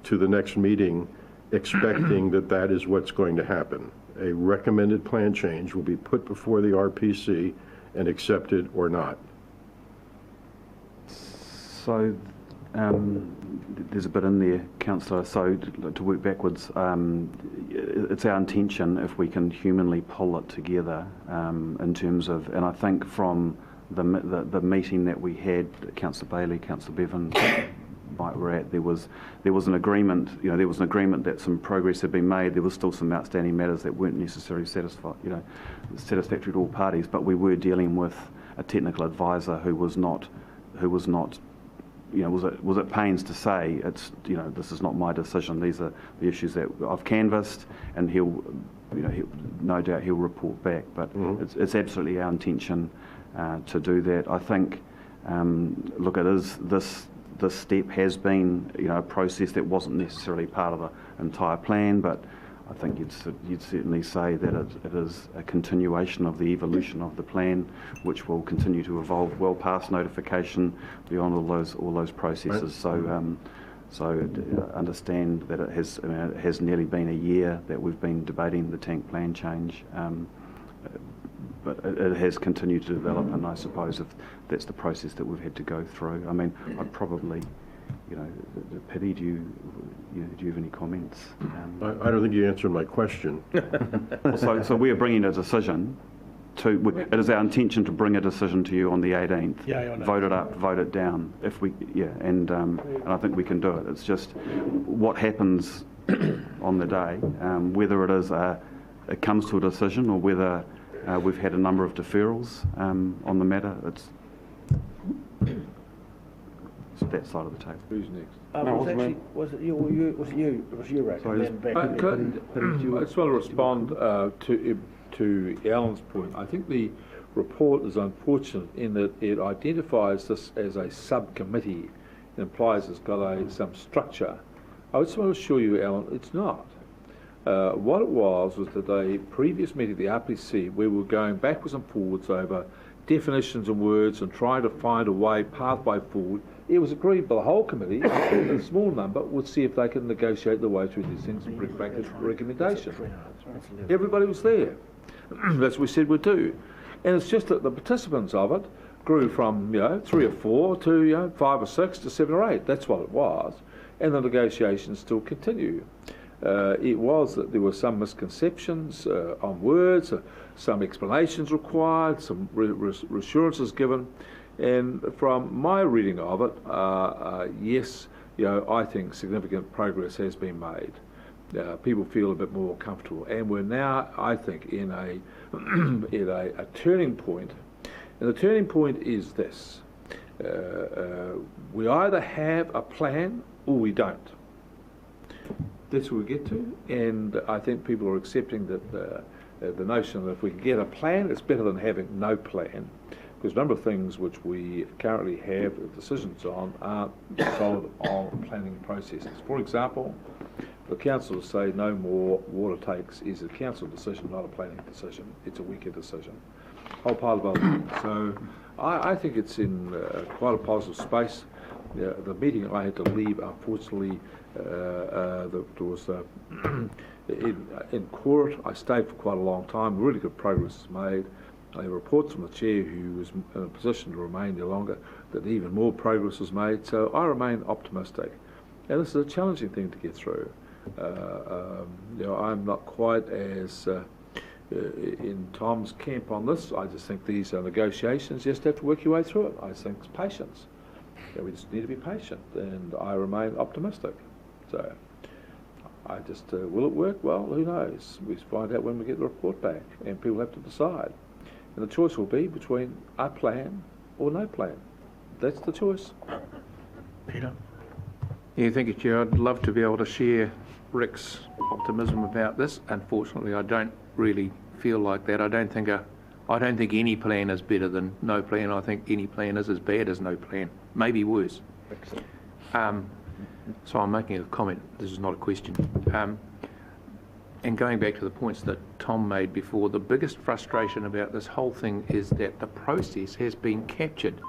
to the next meeting expecting that that is what's going to happen? A recommended plan change will be put before the RPC and accepted or not? So there's a bit in there, Councillor. So to work backwards, it's our intention, if we can humanly pull it together, in terms of, and I think from the meeting that we had, Councillor Bailey, Councillor Bevan, were at, there was an agreement. You know, there was an agreement that some progress had been made. There was still some outstanding matters that weren't necessarily satisfactory to all parties. But we were dealing with a technical advisor who was not, was at pains to say, it's, this is not my decision. These are the issues that I've canvassed, and he'll no doubt he'll report back. But it's absolutely our intention to do that. I think, look, it is this step has been, a process that wasn't necessarily part of the entire plan, but I think you'd certainly say that it is a continuation of the evolution of the plan, which will continue to evolve well past notification, beyond all those processes. Right. So understand that it has nearly been a year that we've been debating the tank plan change. But it has continued to develop, and I suppose if that's the process that we've had to go through. I mean, I'd probably, Paddy, do you have any comments? I don't think you answered my question. So we are bringing a decision it is our intention to bring a decision to you on the 18th. Yeah, I know. Vote it up, vote it down. And I think we can do it. It's just what happens on the day, whether it is it comes to a decision or whether we've had a number of deferrals on the matter. It's that side of the table. Who's next? Was it you, Rick? Sorry, I just want to respond to Alan's point. I think the report is unfortunate in that it identifies this as a subcommittee. It implies it's got some structure. I just want to assure you, Alan, it's not. What it was that a previous meeting of the RPC, where we were going backwards and forwards over definitions and words and trying to find a pathway forward. It was agreed by the whole committee, a small number, would see if they could negotiate the way through these things and bring back a recommendation. Everybody was there. That's what we said we'd do. And it's just that the participants of it grew from 3 or 4 to 5 or 6 to 7 or 8. That's what it was. And the negotiations still continue. It was that there were some misconceptions on words, some explanations required, some reassurances given. And from my reading of it, yes, I think significant progress has been made. People feel a bit more comfortable, and we're now, I think, in a turning point. And the turning point is this: we either have a plan or we don't. That's what we get to, and I think people are accepting that the notion that if we can get a plan, it's better than having no plan, because a number of things which we currently have decisions on aren't solid on planning processes. For example, the council to say no more water takes is a council decision, not a planning decision. It's a weaker decision. Whole pile of other things. So I think it's in quite a positive space. The meeting I had to leave, unfortunately, there was in court. I stayed for quite a long time. Really good progress was made. I have reports from the chair, who was in a position to remain there longer, that even more progress was made. So I remain optimistic. And this is a challenging thing to get through. I'm not quite as in Tom's camp on this. I just think these are negotiations. You just have to work your way through it. I think it's patience. We just need to be patient, and I remain optimistic. So I just, will it work? Well, who knows? We find out when we get the report back, and people have to decide. And the choice will be between a plan or no plan. That's the choice. Peter? Yeah, thank you, Chair. I'd love to be able to share Rick's optimism about this. Unfortunately, I don't really feel like that. I don't think any plan is better than no plan. I think any plan is as bad as no plan, maybe worse. So I'm making a comment. This is not a question. And going back to the points that Tom made before, the biggest frustration about this whole thing is that the process has been captured.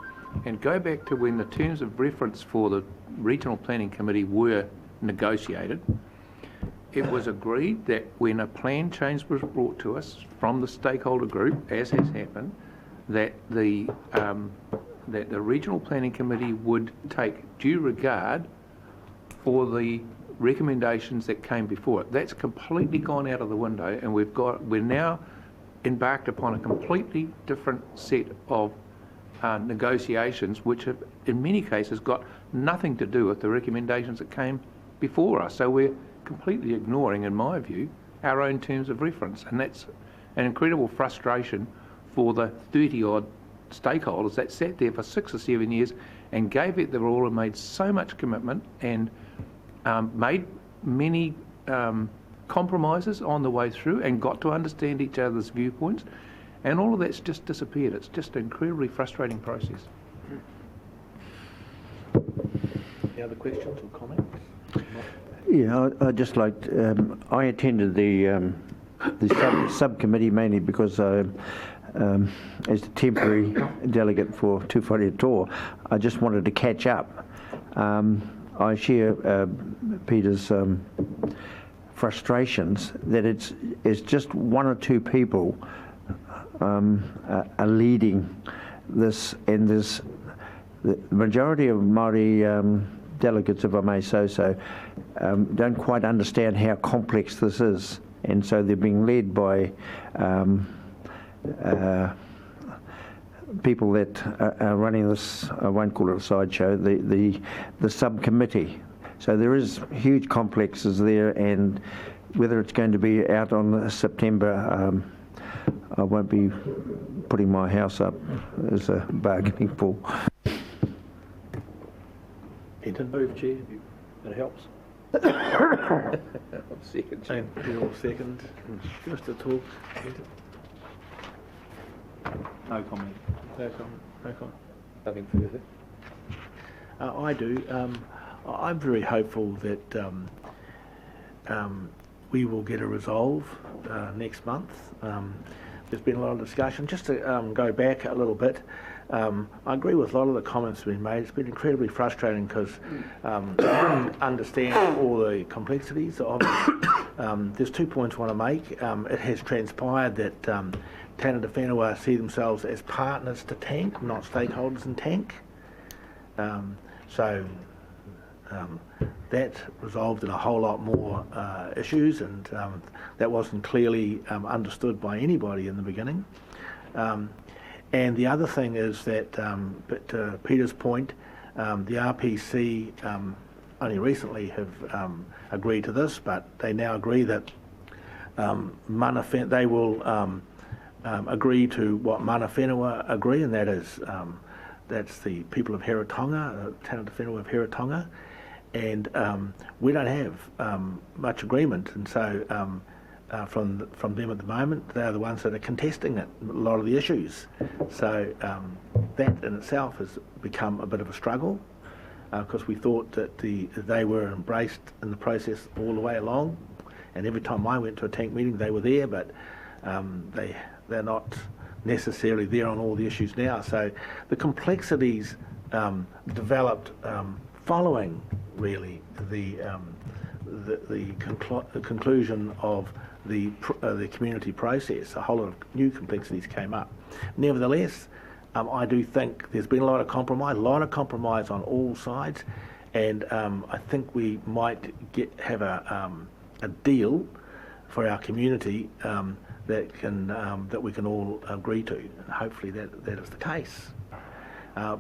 And go back to when the terms of reference for the Regional Planning Committee were negotiated. It was agreed that when a plan change was brought to us from the stakeholder group, as has happened, that the Regional Planning Committee would take due regard for the recommendations that came before it. That's completely gone out of the window, and we're now embarked upon a completely different set of negotiations, which have in many cases got nothing to do with the recommendations that came before us. So we're completely ignoring, in my view, our own terms of reference, and that's an incredible frustration for the 30-odd stakeholders that sat there for 6 or 7 years and gave it their all and made so much commitment and made many compromises on the way through and got to understand each other's viewpoints, and all of that's just disappeared. It's just an incredibly frustrating process. Any other questions or comments? Yeah, I'd just like I attended the subcommittee mainly because as a temporary delegate for Te Whare Toa, I just wanted to catch up. I share Peter's frustrations that it's just one or two people are leading this, and there's the majority of Māori delegates, if I may say so, don't quite understand how complex this is, and so they're being led by people that are running this, I won't call it a sideshow, the subcommittee. So there is huge complexes there, and whether it's going to be out on September, I won't be putting my house up as a bargaining pool. Peter? Move, Chair. That helps. Second, Chair. And Peter will second. Finish the talk. Peter? No comment. No comment. No comment. Nothing further. I do. I'm very hopeful that we will get a resolve next month. There's been a lot of discussion. Just to go back a little bit, I agree with a lot of the comments being made. It's been incredibly frustrating because I don't understand all the complexities of it. There's 2 points I want to make. It has transpired that Tana Te Whenua see themselves as partners to Tank, not stakeholders in Tank. That resolved in a whole lot more issues, and that wasn't clearly understood by anybody in the beginning. And the other thing is that, but to Peter's point, the RPC only recently have agreed to this, but they now agree that they will agree to what Mana Whenua agree, and that is that's the people of Heratonga, Tana Te Whenua of Heratonga, and we don't have much agreement, and so from them at the moment. They're the ones that are contesting it, a lot of the issues. So that in itself has become a bit of a struggle, because we thought that they were embraced in the process all the way along, and every time I went to a tank meeting they were there, but they're not necessarily there on all the issues now. So the complexities developed following really the conclusion of the community process. A whole lot of new complexities came up. Nevertheless, I do think there's been a lot of compromise on all sides, and I think we might have a deal for our community that we can all agree to, and hopefully that is the case.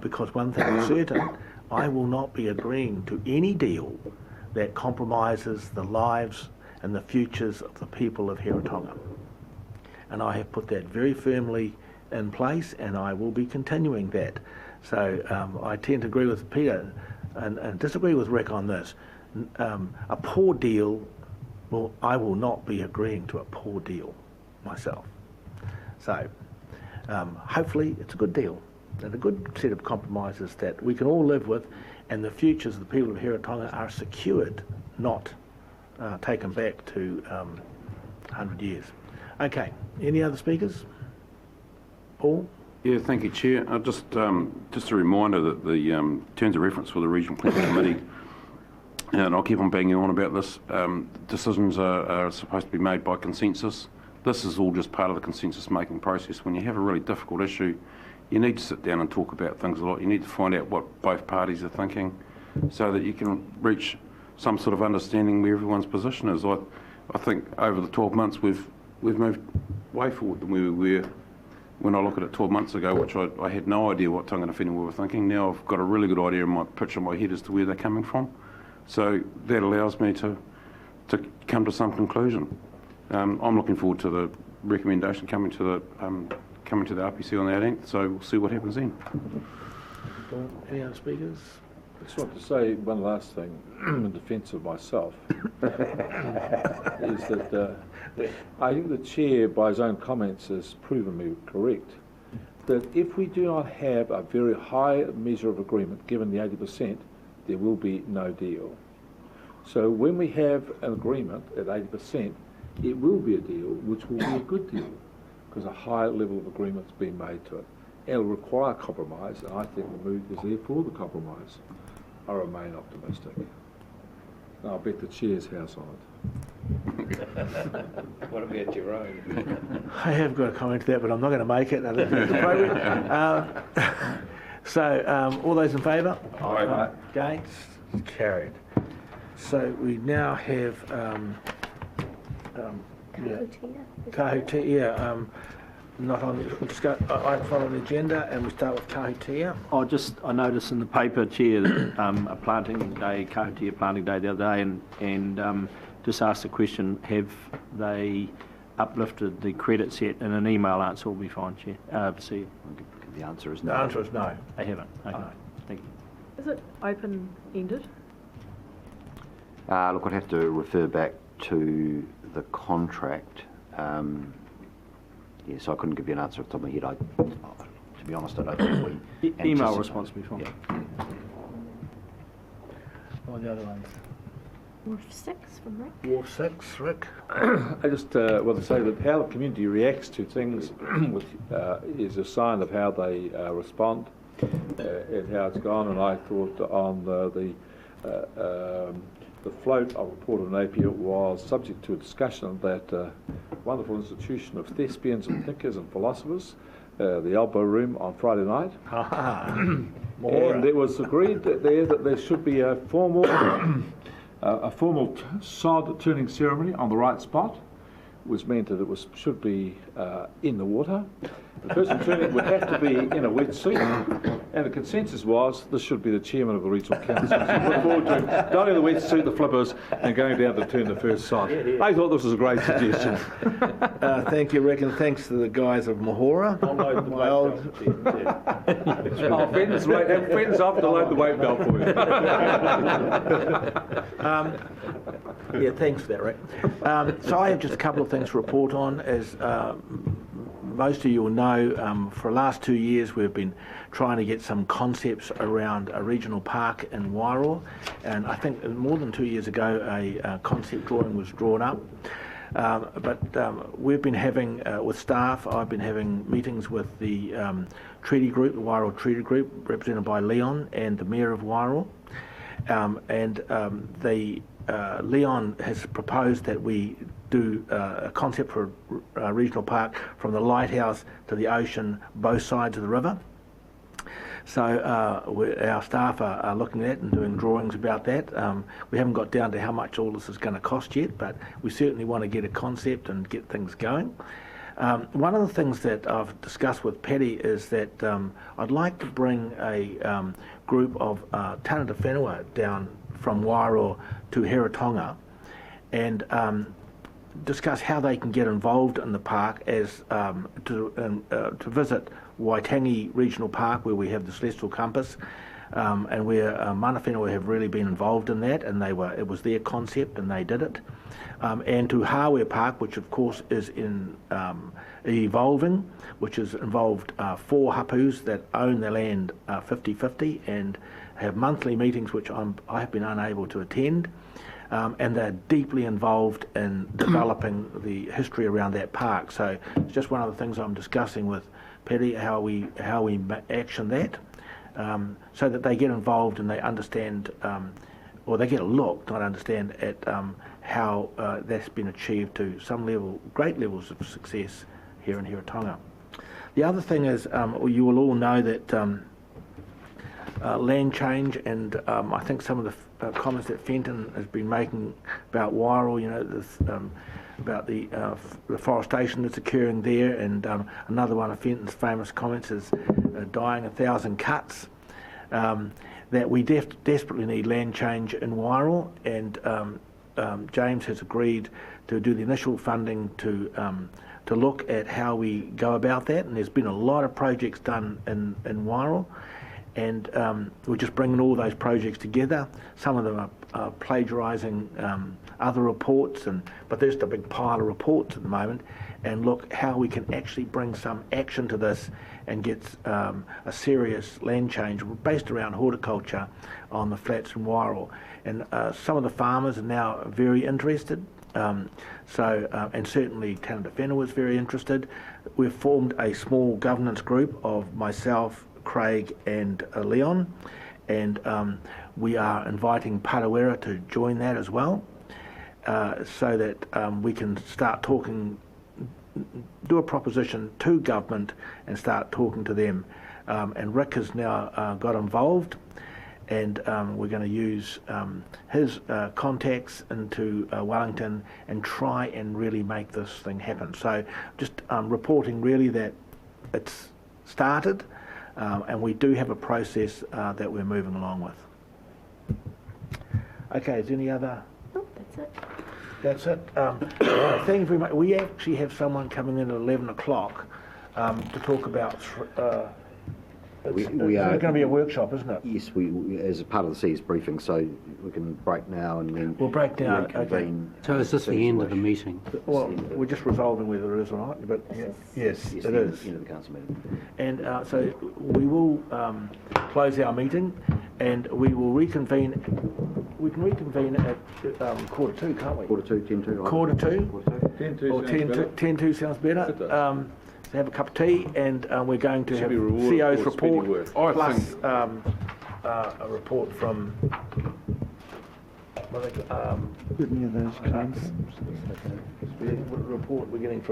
Because one thing is certain, I will not be agreeing to any deal that compromises the lives and the futures of the people of Hiratonga. And I have put that very firmly in place, and I will be continuing that. So I tend to agree with Peter and disagree with Rick on this. A poor deal, well, I will not be agreeing to a poor deal myself. So hopefully it's a good deal and a good set of compromises that we can all live with, and the futures of the people of Hiratonga are secured, not taken back to 100 years. Okay, any other speakers? Paul? Yeah, thank you, Chair. Just a reminder that the terms of reference for the Regional Planning Committee, and I'll keep on banging on about this, decisions are supposed to be made by consensus. This is all just part of the consensus-making process. When you have a really difficult issue, you need to sit down and talk about things a lot. You need to find out what both parties are thinking so that you can reach some sort of understanding where everyone's position is. I think over the 12 months we've moved way forward than we were when I look at it 12 months ago, which I had no idea what Tangata Whenua were thinking. Now I've got a really good idea in my picture in my head as to where they're coming from. So that allows me to come to some conclusion. I'm looking forward to the recommendation coming to the RPC on the 18th, so we'll see what happens then. Any other speakers? I just want to say one last thing in defence of myself, is that I think the Chair, by his own comments, has proven me correct, that if we do not have a very high measure of agreement, given the 80%, there will be no deal. So when we have an agreement at 80%, it will be a deal, which will be a good deal, because a high level of agreement's been made to it. And it'll require compromise, and I think the mood is there for the compromise. I remain optimistic. And I'll bet the Chair's house on it. What about your own? I have got a comment to that, but I'm not going to make it. I don't think it's appropriate. So, all those in favour? Aye. Against? Carried. So we now have Kahutia, not on the, just go item on the agenda, and we start with Kahutia. I noticed in the paper, Chair, that a planting day, Kahutia planting day the other day, and just asked the question, have they uplifted the credits yet? And an email answer will be fine, Chair. See. The answer is no. The answer is no. They haven't. Okay. Thank you. Is it open-ended? Look, I'd have to refer back to the contract. Yes, I couldn't give you an answer off the top of my head. To be honest, I don't think we... Email response will be fine. Yeah. What are the other ones? Wharf 6 from Rick. Wharf 6, Rick. I just want to say that how the community reacts to things is a sign of how they respond and how it's gone. And I thought on the float of Port of Napier was subject to a discussion of that wonderful institution of thespians and thinkers and philosophers, the Elbow Room on Friday night. And it was agreed that there should be a formal sod turning ceremony on the right spot, which meant that it should be in the water. The person turning would have to be in a wetsuit, and the consensus was this should be the chairman of the regional council. So look forward to donning the wetsuit, the flippers, and going down to turn the first sod. I thought this was a great suggestion. Thank you, Rick, and thanks to the guys of Mahora. My old... Friends off to load the weight belt for you. Yeah, thanks for that, Rick. So I have just a couple of things to report on. As most of you will know, for the last 2 years we've been trying to get some concepts around a regional park in Wairoa, and I think more than 2 years ago a concept drawing was drawn up. But we've been having, with staff, I've been having meetings with the treaty group, the Wairoa Treaty Group, represented by Leon and the Mayor of Wairoa. Leon has proposed that we do a concept for a regional park from the lighthouse to the ocean, both sides of the river. So our staff are looking at and doing drawings about that. We haven't got down to how much all this is going to cost yet, but we certainly want to get a concept and get things going. One of the things that I've discussed with Paddy is that I'd like to bring a group of tāngata whenua down from Wairoa to Heritonga and discuss how they can get involved in the park as to visit Waitangi Regional Park, where we have the Celestial Compass, and where mana whenua have really been involved in that, and it was their concept and they did it. And to Hawke Park, which of course is evolving, which has involved 4 hapus that own the land 50-50 and have monthly meetings which I have been unable to attend. And they're deeply involved in developing the history around that park. So it's just one of the things I'm discussing with Paddy, how we action that, so that they get involved and they understand, or they get a look, not understand, at how that's been achieved to some level, great levels of success here in Heritonga. The other thing is, you will all know that land change, and I think some of the comments that Fenton has been making about Wairoa, you know, this, about the forestation that's occurring there, and another one of Fenton's famous comments is dying 1,000 cuts, that we desperately need land change in Wairoa, and James has agreed to do the initial funding to look at how we go about that, and there's been a lot of projects done in Wairoa. And we're just bringing all those projects together. Some of them are plagiarising other reports, but there's a big pile of reports at the moment, and look how we can actually bring some action to this and get a serious land change based around horticulture on the flats in Wairoa. And some of the farmers are now very interested. And certainly tāngata whenua is very interested. We've formed a small governance group of myself, Craig and Leon, and we are inviting Parawera to join that as well, so that we can start talking, do a proposition to government and start talking to them. And Rick has now got involved, and we're going to use his contacts into Wellington and try and really make this thing happen. So just reporting really that it's started. And we do have a process that we're moving along with. Okay, is there any other? No, that's it. That's it. Thank you very much. We actually have someone coming in at 11 o'clock to talk about. It's going to be a workshop, isn't it? Yes, we as a part of the CS briefing, so we can break now and then. We'll break down. Okay. So is this the end of the meeting? Well, we're just resolving whether it is or not, but yes, it is. End of the council meeting. And so we will close our meeting, and we will reconvene. We can reconvene at 2:45, can't we? 2:45, 10:02. 2:45. Or 10:02 sounds better. Have a cup of tea, and we're going to have CO's report plus a report from. What report we're getting from